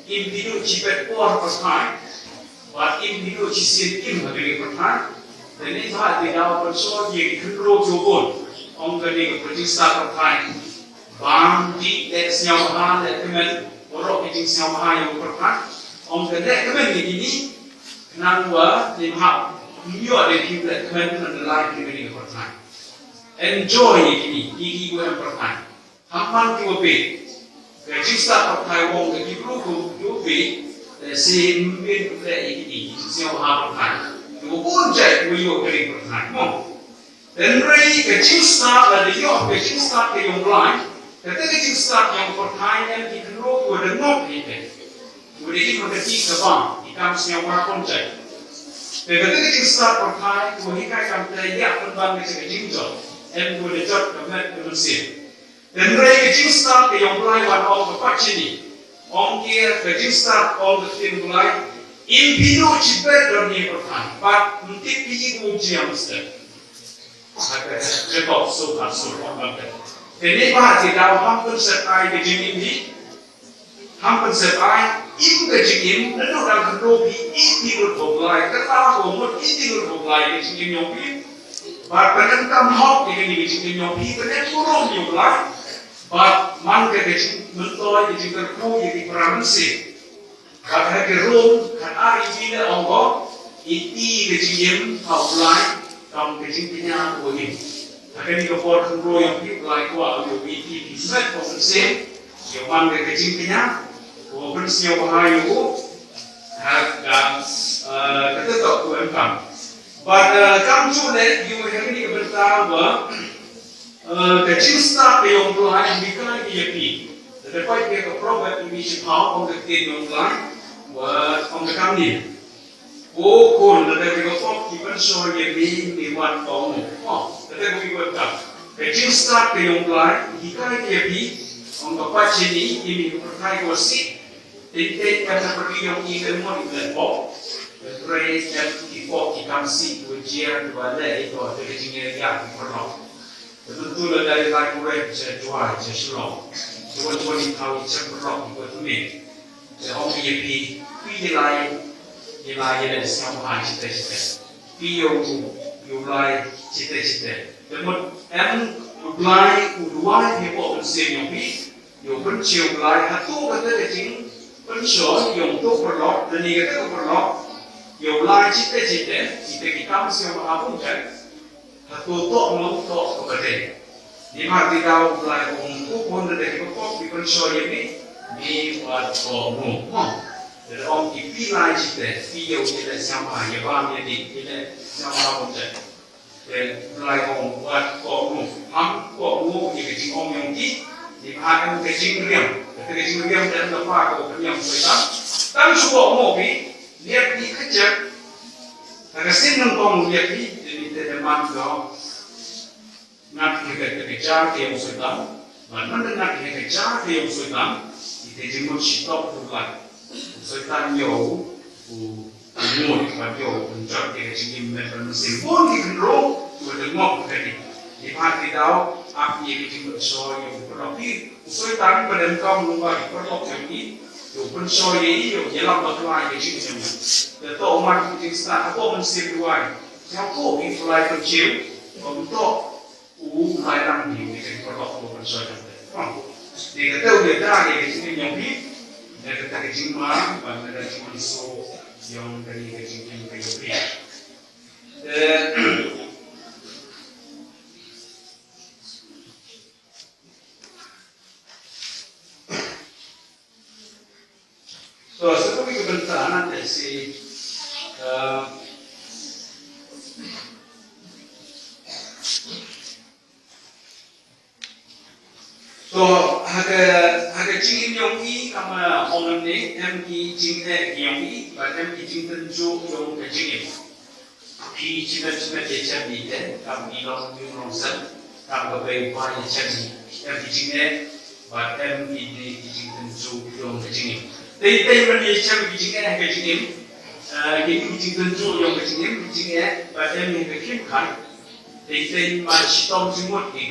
A: individu cipet kuat pertai, buat individu cisin bagi pertai. Jadi saat di dalam persua yang kendro jubun, orang kini berjisa terkait, bang di teksnya bahan kemen, orang kecil bahan yang berkat, orang kini kemen ini, kenapa lima ada di kemen mendelai ini berkat. Enjoy ini gue yang berkat. Hampan juga be, berjisa terkait orang kecil juga be, si mungkin ini kecil bahan berkat. Bonjat uyu beri pertanyaan. Dan mereka kecil start dari kecil start ke yang lain. Kata kecil start yang pertanyaan di kedua ada nok itu. Kemudian mengerti kebang ikan siapa orang bonjat. Kata kecil start pertanyaan kemudian kami terlihat terbang kecil jauh. Kemudian jauh kemudian berusia. Dan mereka kecil start ke yang lain orang berpak sini. Orang kira kecil start orang kecil lain. Individu cipet dan dia bertahan, but untuk pergi ujian mesti. Sebab suka. Jadi bahagia dalam hampir sepai kejadian ini, hampir sepai ibu kejadian, lalu dalam kerobi individu berlai, kata orang individu berlai kejadian nyobi, bahkan kamu hok dengan kejadian nyobi, kerana turun nyobi, but man kejadian mentoi kejadian kau jadi peransi. Kalau kerum kan hari ini orang iti kecil outline kamu kecil punya boleh. Akan dikepor kuro yang like wah you iti bisnet konsen yang mana kecil punya walaupun siapa hayu dan kita tak welcome. But kamu juga you hari ini bertawa kecil start yang pelai bikin IAP. Tetapi kita problem ini siapa orang kecil online. Ông cái cam niệm, cô còn là đây có phong thì vẫn soi về đi hoàn toàn một, là đây có bị vượt cấp. Cái chính start cái ông lái thì cái đi, ông có phát triển ý thì mình có thay đổi xí, đến đây em sẽ phải dùng những cái món lần bỏ, rồi em thì có thì cam xí của chia và lấy rồi cái chính là dạng của nó. Tôi là đây là cái sẽ chua sẽ sửa, tôi đi thâu sẽ của nó của tôi mình. Ông bây giờ pi lai yang siapa hal cita-cita, pi yang lai cita-cita. Namun lai udua yang buat mesin yang pi, yang pencium lai hatu kata kecing phân số dùng tốt một lọ là gì cái một lọ dùng lai chỉ để cái cam siêu mà áo cũng chạy thật tốt nó tốt có thể di mana kita mulai untuk pun dari pokok di pensor ini di buat komu, dari orang kipi lain kita, video kita sama, ya bang jadi kita sama pun jadi, dan mulai orang buat komu, komu jadi kecil orang yang di mana kecil riam dan lepas kau yang kita, tapi semua komu lihat di kerja, agak senang komu lihat di jadi teman kau. Nak kita kerja dia usutang, mana nak kita kerja dia usutang, itu jemput stop bukan, usutang yo, umur kita pencak dia jadi mesin pun dikenal, berdengok tadi, di hati tahu apa yang jemput soal yo, tapi usutang berdengkam lupa di perlok ini, yo pencak ini yo jalan berkelai jadi jemput, tetap umat kita start apa mesin dua, siapa yang mulai kecil untuk mulai năng nhiều thì có độ của phần soi trong đấy, đúng không? Thì cái tiêu đề ra thì cái chuyện nhiều ít, để cái chuyện mà và người ta chỉ muốn số dùng cái chuyện cái việc. So seperti kebentangan dari si so haga jing yong yi kama orang ni em jing yong yi và em jing tân chu yong cái jing khi jing dia cari deh kami long yong sen kami berbagai banyak cari em jing và em jing tân chu yong cái jing đây bên đây cari jing cái jing cái jing tân chu yong cái jing và em cái kim khai đây mà chỉ tông jing một cái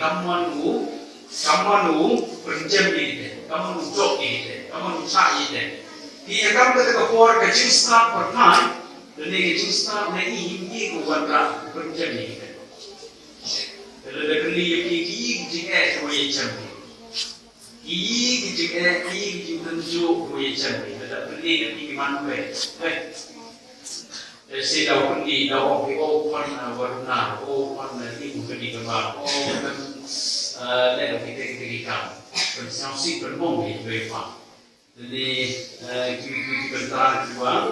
A: kamu nu pencem ini, kamu nu jok ini, kamu nu cak ini. Dia kamu ketika keluar ke jinstat pertama, dan ini jinstat ini kuat pencem ini. Kalau dah keli kiki jika kau yang cem, kiki jika kiki tentu kau yang cem. Kalau keli kiki mana be? Saya dah pergi dah orang pan warna, pan ini mungkin dikenal, kan. Đây là cái cảm phần sao xịt phần mông thì về khoảng thì khi phần ta thì quá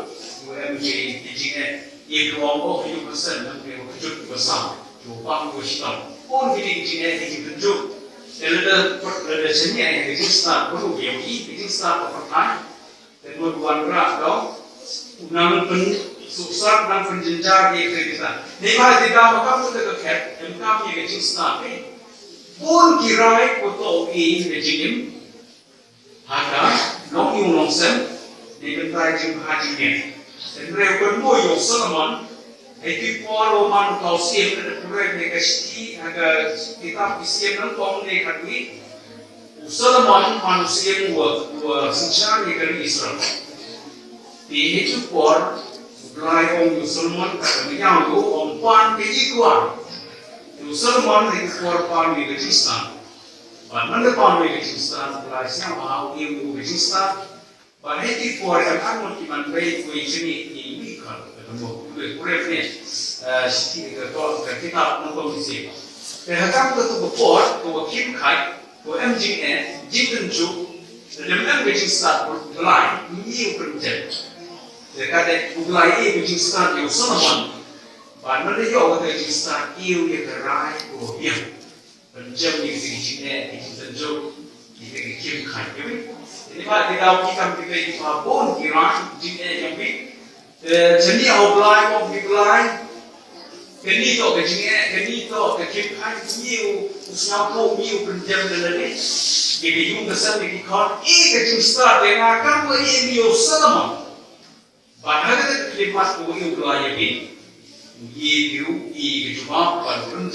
A: em thì chính này yêu cầu có cái dụng sân nó cái chút của sao chủ quan của sĩ tổng ôn cái chính này thì chỉ cần chút để là chính này thì chính xác có đủ nhiều ý thì chính xác của Phật Thái để một quan ra đó nằm phần sụp sát nằm phần chân cha thì cái gì nếu mà thì ta mà các cái kẹt em các cái chính xác ấy pun kirai kotor ini berjingim, ada long yung long sen di bentai jim haji ni. Dan mereka bermula yung Solomon, itu poro man kau siap dan mereka nekasti ada kitab siap dan kau nekati. Solomon manusia dua sencari dari Israel. Di itu por, mulai orang Solomon kata menyanggu orang pan kejian. Solomon itu korban di Pakistan, dan mendepan di Pakistan, belasnya mau ilmu Pakistan, dan itu korban yang mungkin baik kuisini ini kan, ketemu kurepnya, sih kita nonton di sini. Terhadap itu bepor, tu kim kai, tu MJN, jintenju, dengan Pakistan berlain, ini penting. Dekat mulai Pakistan itu Solomon. Và nó lấy dấu cái chữ sa yêu như cái rai của biển, phần chân như cái chữ này thì chúng ta dùng thì cái kim khải cái biết, thì mà thì đâu khi cầm cái mà bốn cái rai chữ này chẳng biết, chân đi học lại một việc lại, cái ní to cái chữ này, cái ní to cái kim khải nhiều, sao không nhiều phần chân là đấy, thì cái dùng cái sân cái con, cái chữ sa để mà các người nhiều sớm mà, và nó cái kalimat của yêu lại vậy. Yêu cái cuma phần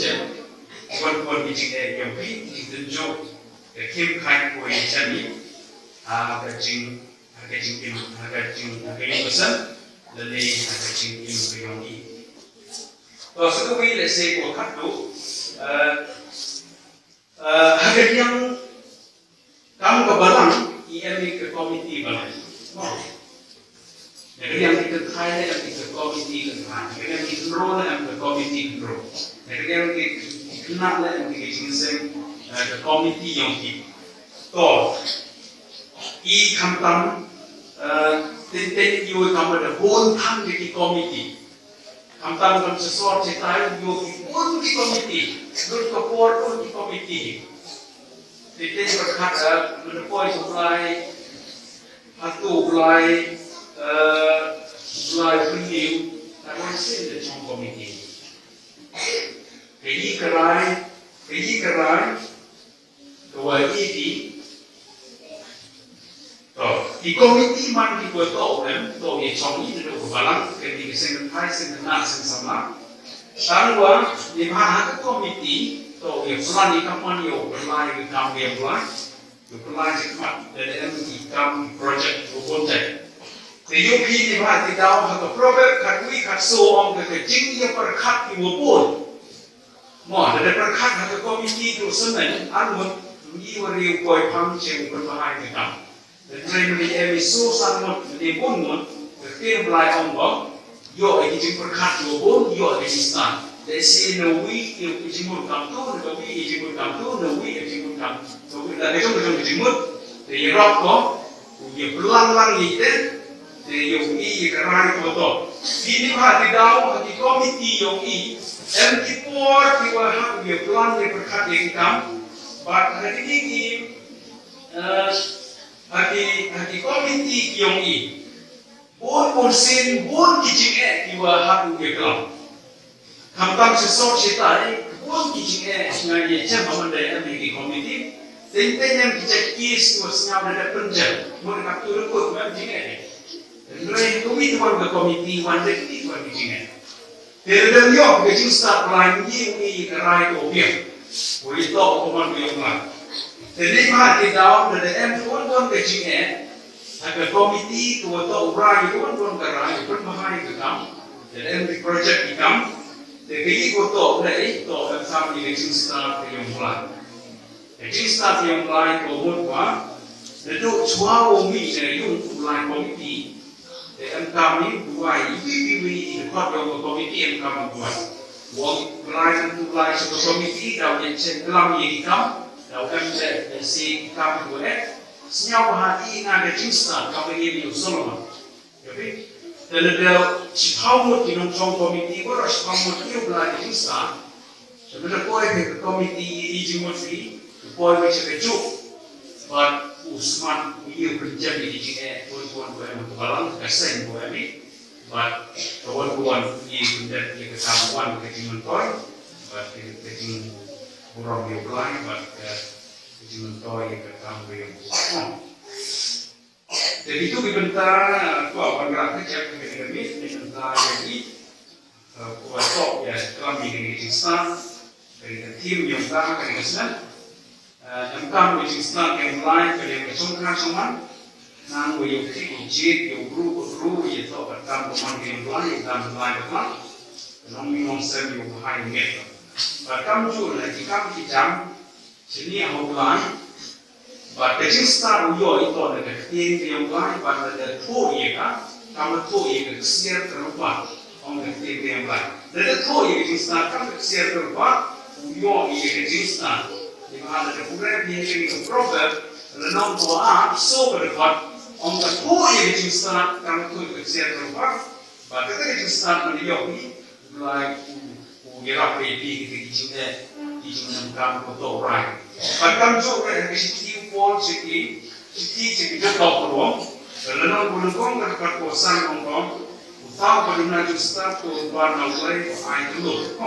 A: phần cái chuyện này nhiều khi thì dân chủ cái kim khai của cái chân này cái những sân là đây cái chuyện những cái dòng đi. Và sau đó là xe của khách đủ cái yang kamu kebalang ini cái committee balang yang kita Thai yang kita komiti kan, yang kita roll yang kita komiti roll, yang kita kenal yang kita jinseng ke komiti yang kita, to, I kamtam, tentang you kamar the whole time di komiti, kamtam kam sesuatu cetai you pun di komiti, lut kapor pun di komiti, tentang berkata menepoi supply, hatu supply. Live review that was in the Chong Committee. Kaya karay, kawa iti. Di committee man di ko to ye Chong iti do balang kaya di kiseng Thai seng na seng sama. Tangwa di bahasa committee to ye plan di kapan yo berlai kam ye plan. Yo plan cepat dari MT kam project project. The UP di mana di dalam hak program katui katso om ke jing yang perkat di wapun. Mau ada perkat hak komiti tu semen anun ni wari koi pam ceng berbahaya kita. Dan train di emisu sangat di bungun kerja belai om bom. Yo ini jing perkat di wapun yo ini stan. Desi nawi yo jingmut kam tu nawi jingmut kam tu nawi jingmut kam. So kita kejung jingmut. Di Europe ko yo belang itu. Yung i karay ko to. Hindi ba di daw ang committee yung i MT4 kiwahag yung plan ni perkat income but hati committee yung i bon konsen bon kijing kiwahag yung plan. Kamtam sesok sitai bon kijing ngayon siya mamandai ang committee. Tentang yang kijak is wasnya ada penjat. Mau kaptur ko mamjing Lain kami tuan ke komiti wanda kita tuan kijingan. Terdapat yo kijing start line ni kerai kopiah. Boleh tahu koman yang mana. Jadi mah di dalam ada tuan kijingan. Agar komiti tuan urai tuan kerai berbahaya kita. Jadi project kita. Jadi kita boleh tahu sama kijing start yang mulai. Kijing start yang mulai komun apa? Itu cua umi yung mulai komiti. Dan kami buat IPPW ikut dalam komiti yang kami buat. Wong lain untuk lain satu komiti dalam yang dalam yang kami dalam si kami buat. Senyap hati ada cinta kami ini usul. Jadi dan ada cipamut di dalam komiti baru cipamut itu belajar cinta. Sebenarnya kau ke komiti izin menteri, kau macam kejuk. But Usman ia berjaya di sini, tuan-tuan yang berbalang kesen buat ini. But tuan-tuan ia berjaya kesamaan kejiman toy, but kejiman orang yang lain, but kejiman toy ketemu yang sama. Jadi itu dibentar, apa bergerak kerja dengan ini, dibentar jadi kuat ya kami dengan Islam dari tim yang sama dengan Islam. Yang kami Islam yang lain kerja kesungguhan sama, nang yang jid yang guru itu bertambah yang lain dan lain berlain, nang minum seri yang high net. Berkam juga jika kita sini yang lain, berkerja Islam itu ada tim yang lain pada ada tuh kan, kamu tuh kesiar terlupa, orang tim yang lain. Ada tuh Islam kamu kesiar terlupa, kerja Islam. Di mana ada program yang ini program, renang doa so berdekat, orang tua yang dijual kamu tu kesian terlupa, bahkan kita dijual mendiam ni, mulai ugira baby kita dijual kamu tu orang, bahkan juga yang citi pun citi kita tahu peluang, renang peluang berdekat kosan orang, tahu pada mana jual tu warna mulai air dulu,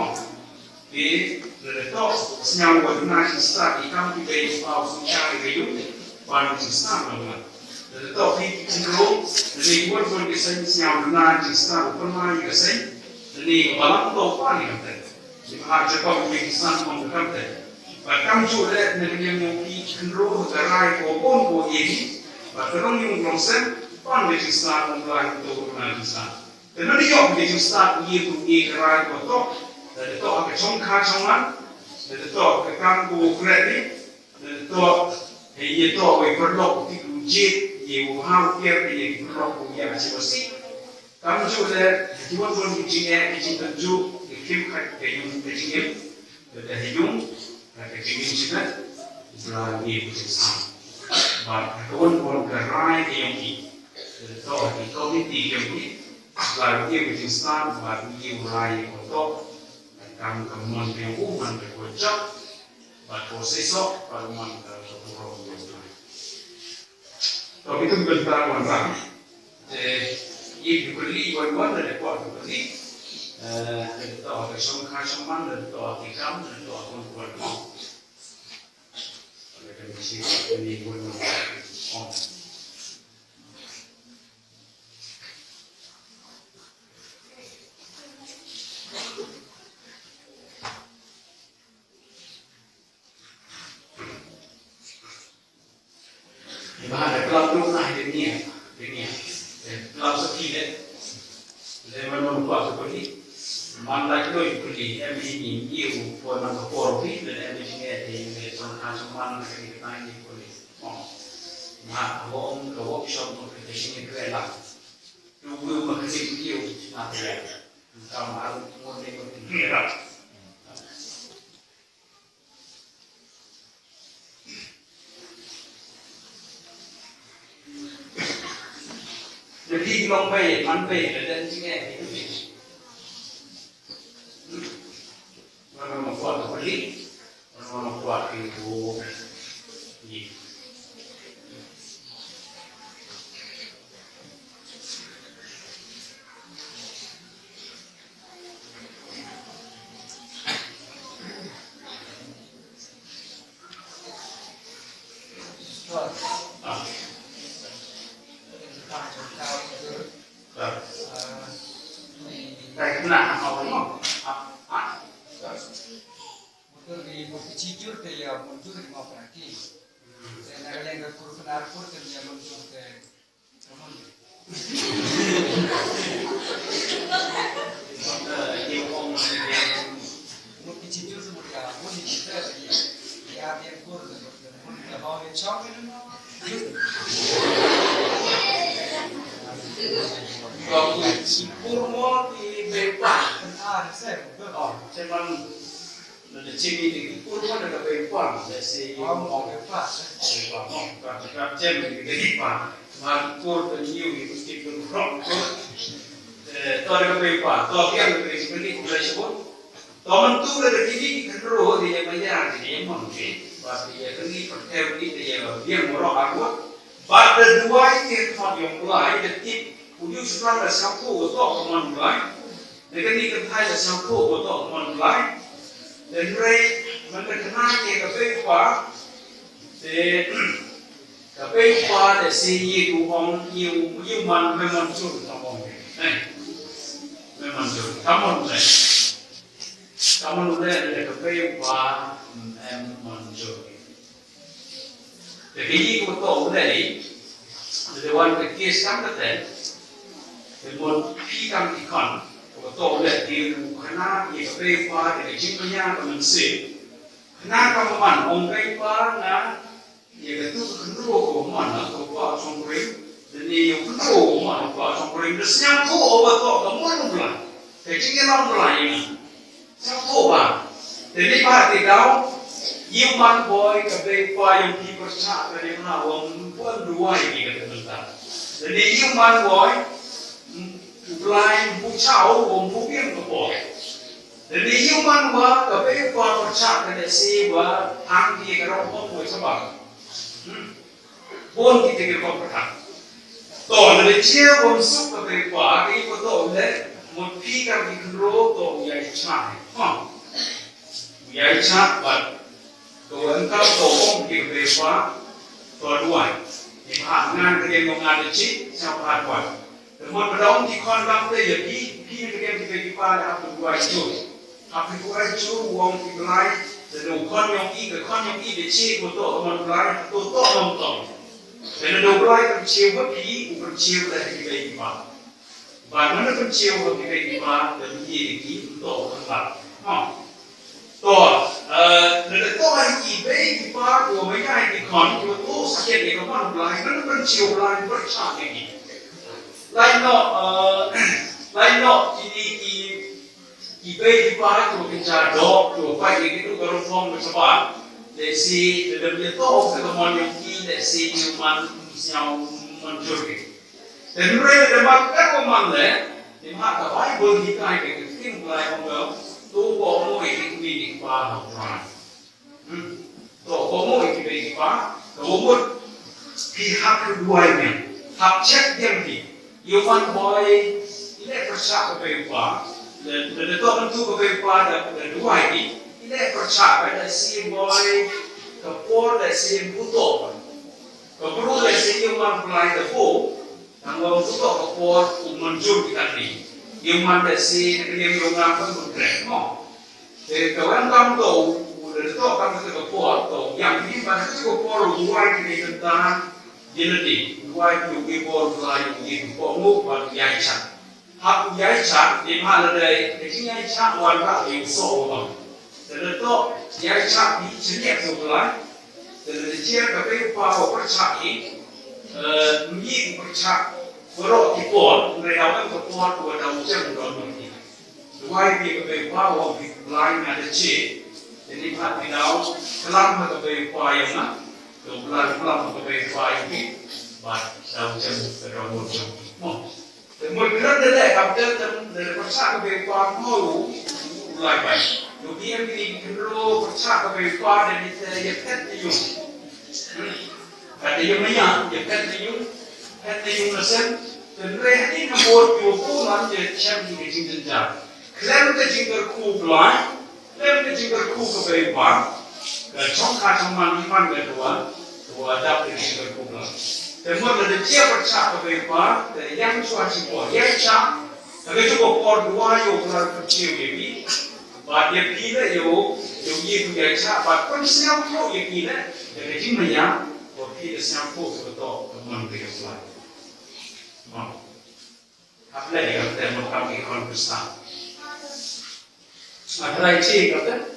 A: di letak senyum warna Islam ikan kita itu cari kayu warna Islam nama. Letak di cenderung dari buat desain senyum warna Islam pernah desain dari balang tu apa ni kata. Di mana cakap Islam pun kata. Bahkan juga dari yang di cenderung kerai kopon ini, bahkan yang proses pun di Islam mulai tu warna Islam. Karena dia di Islam ia kerai kopon. Dan itu akan congkak-congkan, dan itu akan ganggu kredit, dan itu perlu diuji yêu hao kia thì những cái của nhà chỉ có xí cam chú là chỉ muốn con chính nghe cái chính tận chú cái phim khách cái dùng cái chính nghiệm để dùng là cái chính nghiệm chính đấy là nghiệp của chính sao và con cái rai cái dùng gì to thì có cái gì dùng gì là nghiệp của chính sao và nhiều rai của to cam cam mòn cái u mòn cái của chấp và của xây sọ và mòn cái của rồng tapi itu bentar mana, ini beli buat dari kuat beli, itu ada songkar songman, itu ada tikam, itu ada kuat mau, ada misi ini buat mau. Ada kelab rumah dunia, kelab sepi deh. Zaman membuat seperti mana itu beli, ini iu pun nak korbi dan ini ni songkar songman kita ini beli. Nah, orang ke workshop kita sini kerja. Dulu masih iu nak kerja. Kamu harus mulai kerja. Jadi long bay, man bay, dan sini itu sih. Mana membuat beli, mana membuat itu, ni. Nak apa ni?
B: Betul di bukti Cikur ke ya muncul di mana lagi? Dan ada yang kurang arpur ke dia muncul ke teman. Bukti Cikur semua dia pun kita dia yang kurang pun dia bawa cakap itu.
A: Kalau Cikur mau di bebas. Cuman ada ciri di kurang ada bebas, jadi
B: mau bebas.
A: Kalau jam di bebas, makur penyu itu mesti kurang. Kalau ada bebas, kalau yang lebih seperti kita sebut, teman tu ada kini kedua dia bayar dia mungkin, pasti dia kini percaya dia murah aku. Pada dua ini kalau yang mulai detik, ujuk sekarang siapa untuk teman mulai. Dengan ini kita sampai untuk online dan mereka mengenai kebetulan dari si orang human memang sulit orang memang sulit kamu ada kebetulan memang sulit jadi itu dari dewan kes kami tadi dewan pi kami kan Betul dah di kena ia berapa dari jumlahnya bermesir. Kena kamu mana orang berapa na ia itu kedua mana kau songkring dan ia kedua mana kau songkring. Desnya kau obat kau kamu mana belah? Jadi kita belah ini. Siapa bah? Jadi pada tahu ia man boy keberapa yang dipercaya dari mana orang pun dua ini kata bentar. Jadi ia man boy Blind bucau, bukan kepol. Jadi human wa kepada percaya pada si wa angki kerana pun sebab. Pun kita kira percaya. Toh dari cia pun suka kepada ini betul le, mungkin di kedua toh ya cah. Ya cah, but toh engkau toh kita kepada toh dua. Ini hanya kerja mengajar cik siapa buat. Một đống thì con bác đây là khi cái game thì về qua là học được vài chú uống thì lại để đầu con nhông y để chia của tổ một lại tổ nông tổ để nó đầu lại con chiều bất phí của con chiều là cái về qua và nó con chiều của cái về qua để gì để ký tổ con bạn tổ để tổ hay gì về qua của mấy cái thì con của tổ sẽ hiện để con lại nó con bercium lain bercak ini. Lain no di bayi para tu kerja dok tu pagi itu kalau form bersama, desi dalam itu ketemu yang ki desi human yang mencuri. Dan mereka dapat kemana? Di mana Bible kita ini kita mulai mengenal tu kamu ini di para orang. Tu kamu ini di para, kamu pihak keduanya, hak cek yang di, human boy ini percaya kepada dan itu tentu kepada kedua ini percaya pada si boy kepor dan si buto, kepor dan si human pelai defu, tanggung buto kepor menjur kita ni, human dan si yang orang pun bergerak. Jadi kawan kamu tu, dari tu kamu tu kepor tu, yang ini pada tu kepor dua ini tentang jenedi, dua itu kepor pelai itu kepor buat yayasan. Hak yayasan di mana ada yayasan warga yang soal. Dan itu yayasan di sini sebelah. Dan dia kepada para percaya, ni percaya berok kipor, mereka kipor dua tahun jam ini. Dua ini kepada para lain ada C. Jadi hak di dalam kelam kepada para yang nak, kebelah kepada para ini, bat tahun jam berapa jam. Mungkin ada kapten dari percaya kepada Tuhan mahu mulai baik. Jadi yang ini kalau percaya kepada Tuhan dan kita yakin itu, ada yang mana yakin itu, nasi dan mereka ini membuat jualan jadi macam ini jingga. Klaim kita jingga kublan, klaim kita jingga kub kepada Tuhan. Congkak cuma iman kedua, dua dapat jingga kublan. Dan mereka dia percaya kepada dari yang suatu buah yang cak, tapi juga por dua yang orang kecil ini, bahawa dia pilih yang itu yang cak, bahawa siapa yang pilih dari jimnya, bahawa pilih siapa betul teman dia pula. Apa lagi yang kita mahu ikan besar? Apa lagi kata?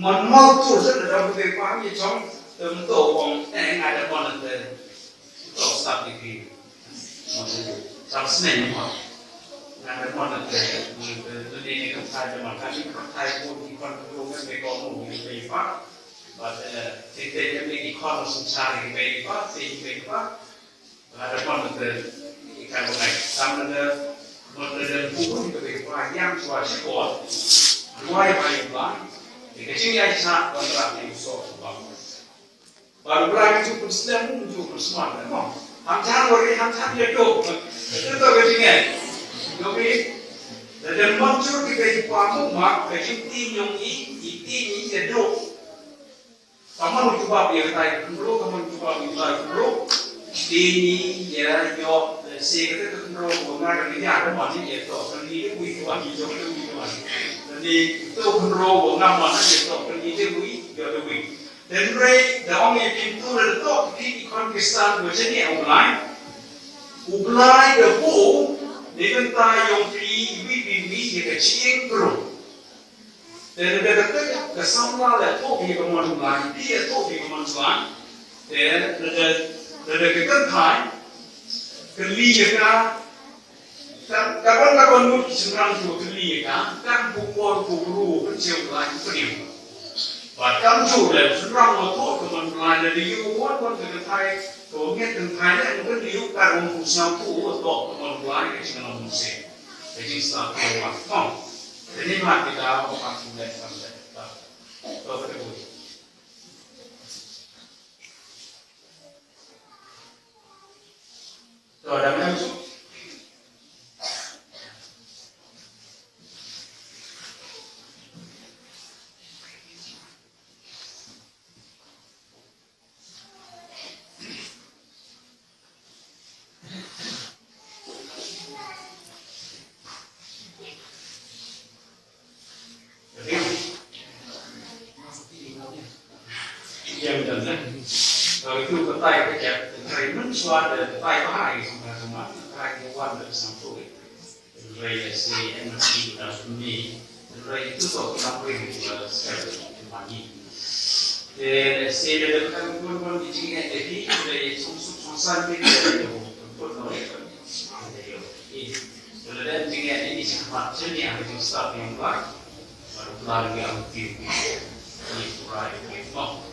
A: Mau tu sudah dapat ikan yang tentu orang ada mana tu tak start di sama sebenarnya ada mana tu ini kan saya makan ikan Thai pun ikan berumur mereka mau beli apa, but kita yang beli ikan susah di beli apa, sih ada mana tu ikan naik sama ada pun itu beli apa yang suatu kuat dua yang paling baik, kecil yang sangat kontrak yang sok bagus. Baru berani tu Islam tu semua, memang. Hamzah orang Hamzah dia tu, itu tu ketinggian. Jadi, dalam muncul kita ipamu mak, kecil yang ini dia tu. Kamu cuba biar tahu dulu, kamu cuba biar dulu. Ini ya yo, sekali tu dulu, mengajar ini ada macam ni tu, ini tu itu jadi tu dulu, mengajar ni tu, ini tu. Dan mereka dalam pintu letak di Pakistan macam ni ublai debu dengan tayong ini yang kecil terus. Dan mereka kata kesamla letak di kemanjuan, dia tu di kemanjuan. Dan mereka kata kelihatan kapan mungkin sekarang tu kelihatan kan bukor kecil lagi pening. Bahkan juga serang motor kemudian dari Yuan pun ke Thai, kemudian ke Thai dan mungkin diukur untuk siapa atau kemudian ke China musik, jadi start keluar. Jadi mati dah orang sudah sampai, tak betul. So ada macam itu ketai kecap, ketai mensuat dan ketai bahaya semua ketai kawan dan sampai ketai si energi dan seni ketai itu so kita boleh sekali mandi c'est le temps de dire et puis les sont santé de pour nous et le temps de dire et puis c'est pas très bien avec ça bien là baru lagi aktif ini kurai bon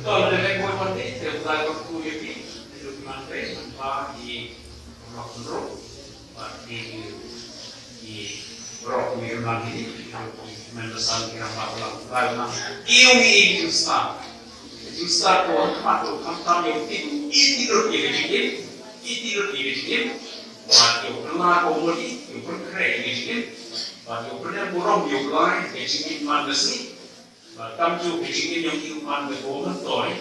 A: kalau dengan buat ini terlalu waktu ini itu mantai tanpa di rock di rock mirman ini mendesak kira apa ini justa tuan atau kampanye itu waktu pernah komodi yang berkreasi ini waktu pernah borong yang lain kecingin mandasi tamju kecingin yang iuman berbohong toy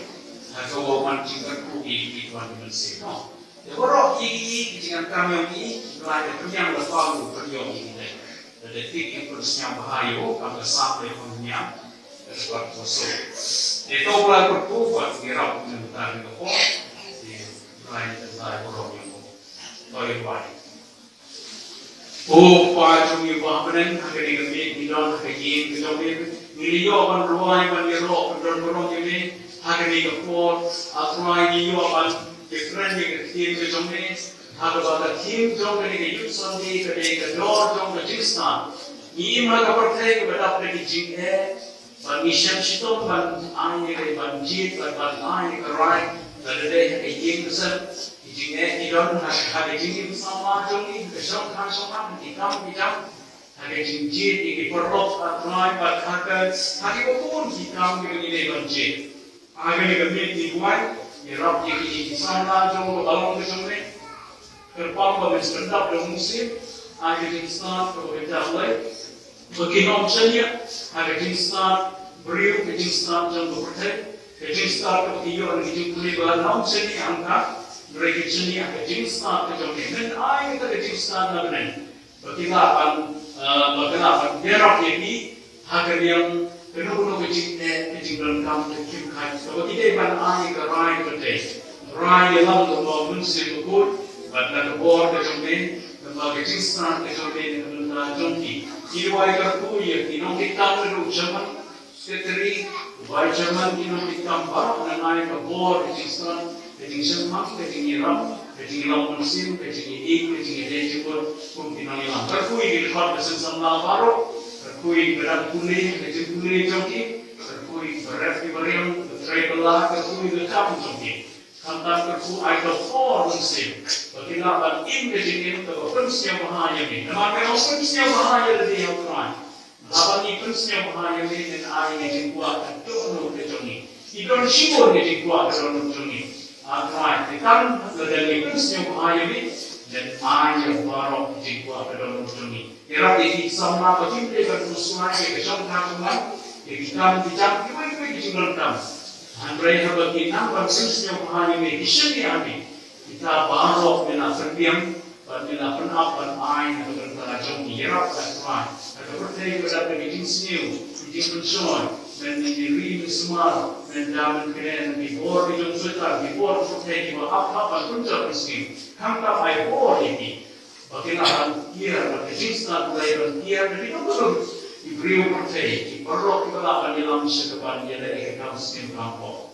A: atau bohong cingkat kubi di tuan mensi no borong ini kecingin kami yang ini lain penyang lepas penyong ini detik yang terusnya bahayo kami sampai penyang sebab kosong itu mulai berkuat kira menentukan itu di lain borong yang toy wadi oh pajungi wahman hagari kami bidon hagin bidon niliyo ban ruai ban yero ban borong ini hagari kapor atrai niyo ban different yang bidon ini hagaba tim jong ini yuson di ke dor jong ke jisna ni maga pertai ke badap ke jinghe ban mission sitom ban ai ke ban jit ban ai ke rai dalade ke ying sen jinghe idon hagari jingin sama jong ni ke jong kan sama ikam hagari jingjit di perlok atrai ban hagas hagari pun ikam ke ni ban jit hagari ke di buai ni rap di sama jong balong ke jong ni kerpang bagi sedap dan musim, ada jenisnya berbeda lagi. Bagi nomornya, ada jenisnya beriu, jenisnya jam berhenti, jenisnya ketiga orang hidup boleh berlalu seni angka, mereka seni ada jenisnya kejodohan. Ayat kita ada jenisnya nabi. Bagaimana derap ini, agar yang penuh kejujuran kamu terkait. Kalau tidak iban ayat ke rai berdeh, rai dalam lomba musim berikut. Badna kebor kejombe, lembaga jinsna kejombe dengan jombi. Iwai kartu ya, inong kita perlu zaman seteri, iwai zaman inong kita baru mengenai kebor jinsna, kejingsen mak, kejingiram musim, kejingidi, kejingidejibur, pun inong ilang. Kartu ini hot bersama baru, kartu ini berat kulit, kejingkulit jombi, kartu ini berat diberiam, belah, kartu ini lekap jombi. Tentang kerfu ada four musim. Bagaimana ingin itu prinsip bahaya ini. Nama kalau prinsip bahaya lebih yang kuat. Apa ni prinsip bahaya ini dan air yang kuat itu untuk kejongi. Idon sibuk yang kuat dalam kejongi. Kuat. Kan dari prinsip bahaya ini dan air yang baru yang kuat dalam kejongi. Kira ini sama bagaimana dengan musuhnya kejong kagungan. Kita bicara kita kejungan kamu. Andrei bagi nampak prinsip bahaya ini disini kami. Kita baru mena terdiam, mena penapan air atau berkacau dirap dan tuan. Atau bertemu pada jenis new, jenis pension, dan diri semua, dan dalam keren di bawah hidung sutra, di bawah bertemu apa tunjuk prinsip. Kampak air bawah ini, bagaimana kira pada jenis tak mulai berkira dari itu diberi bertemu, perlu kita lakukan dalam sekepan dia dari kawasan kampung.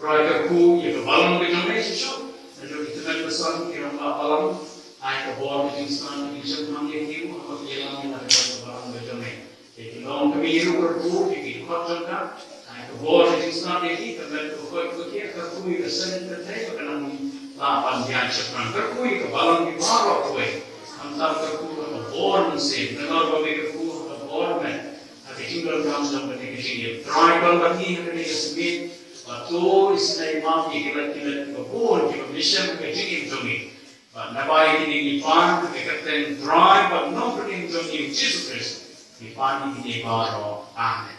A: Rakyat ku yang berbalang dengan Malaysia. Jadi kita nak besar kira alam, ayat kebor di Islam di Jepang yang hiu, apa yang ada berbalang dengan Malaysia. Jadi kalau kami hiu berku, kita katakan ayat kebor di Islam yang hiu, kita berkata kerku yang seni tertentu kerana lapan dia Jepang kerku yang berbalang di barat kuai. Antara kerku kebor musim, dengar bagi kerku kebor men. Ada tinggal kamu sampai di sini. Tribal bagi yang kita sebut. Betul istilahnya mati kita kebun kita mission kecil itu. Nabai ini dipan kita drive but not berdiri itu Jesus Christ dipan ini baru amen.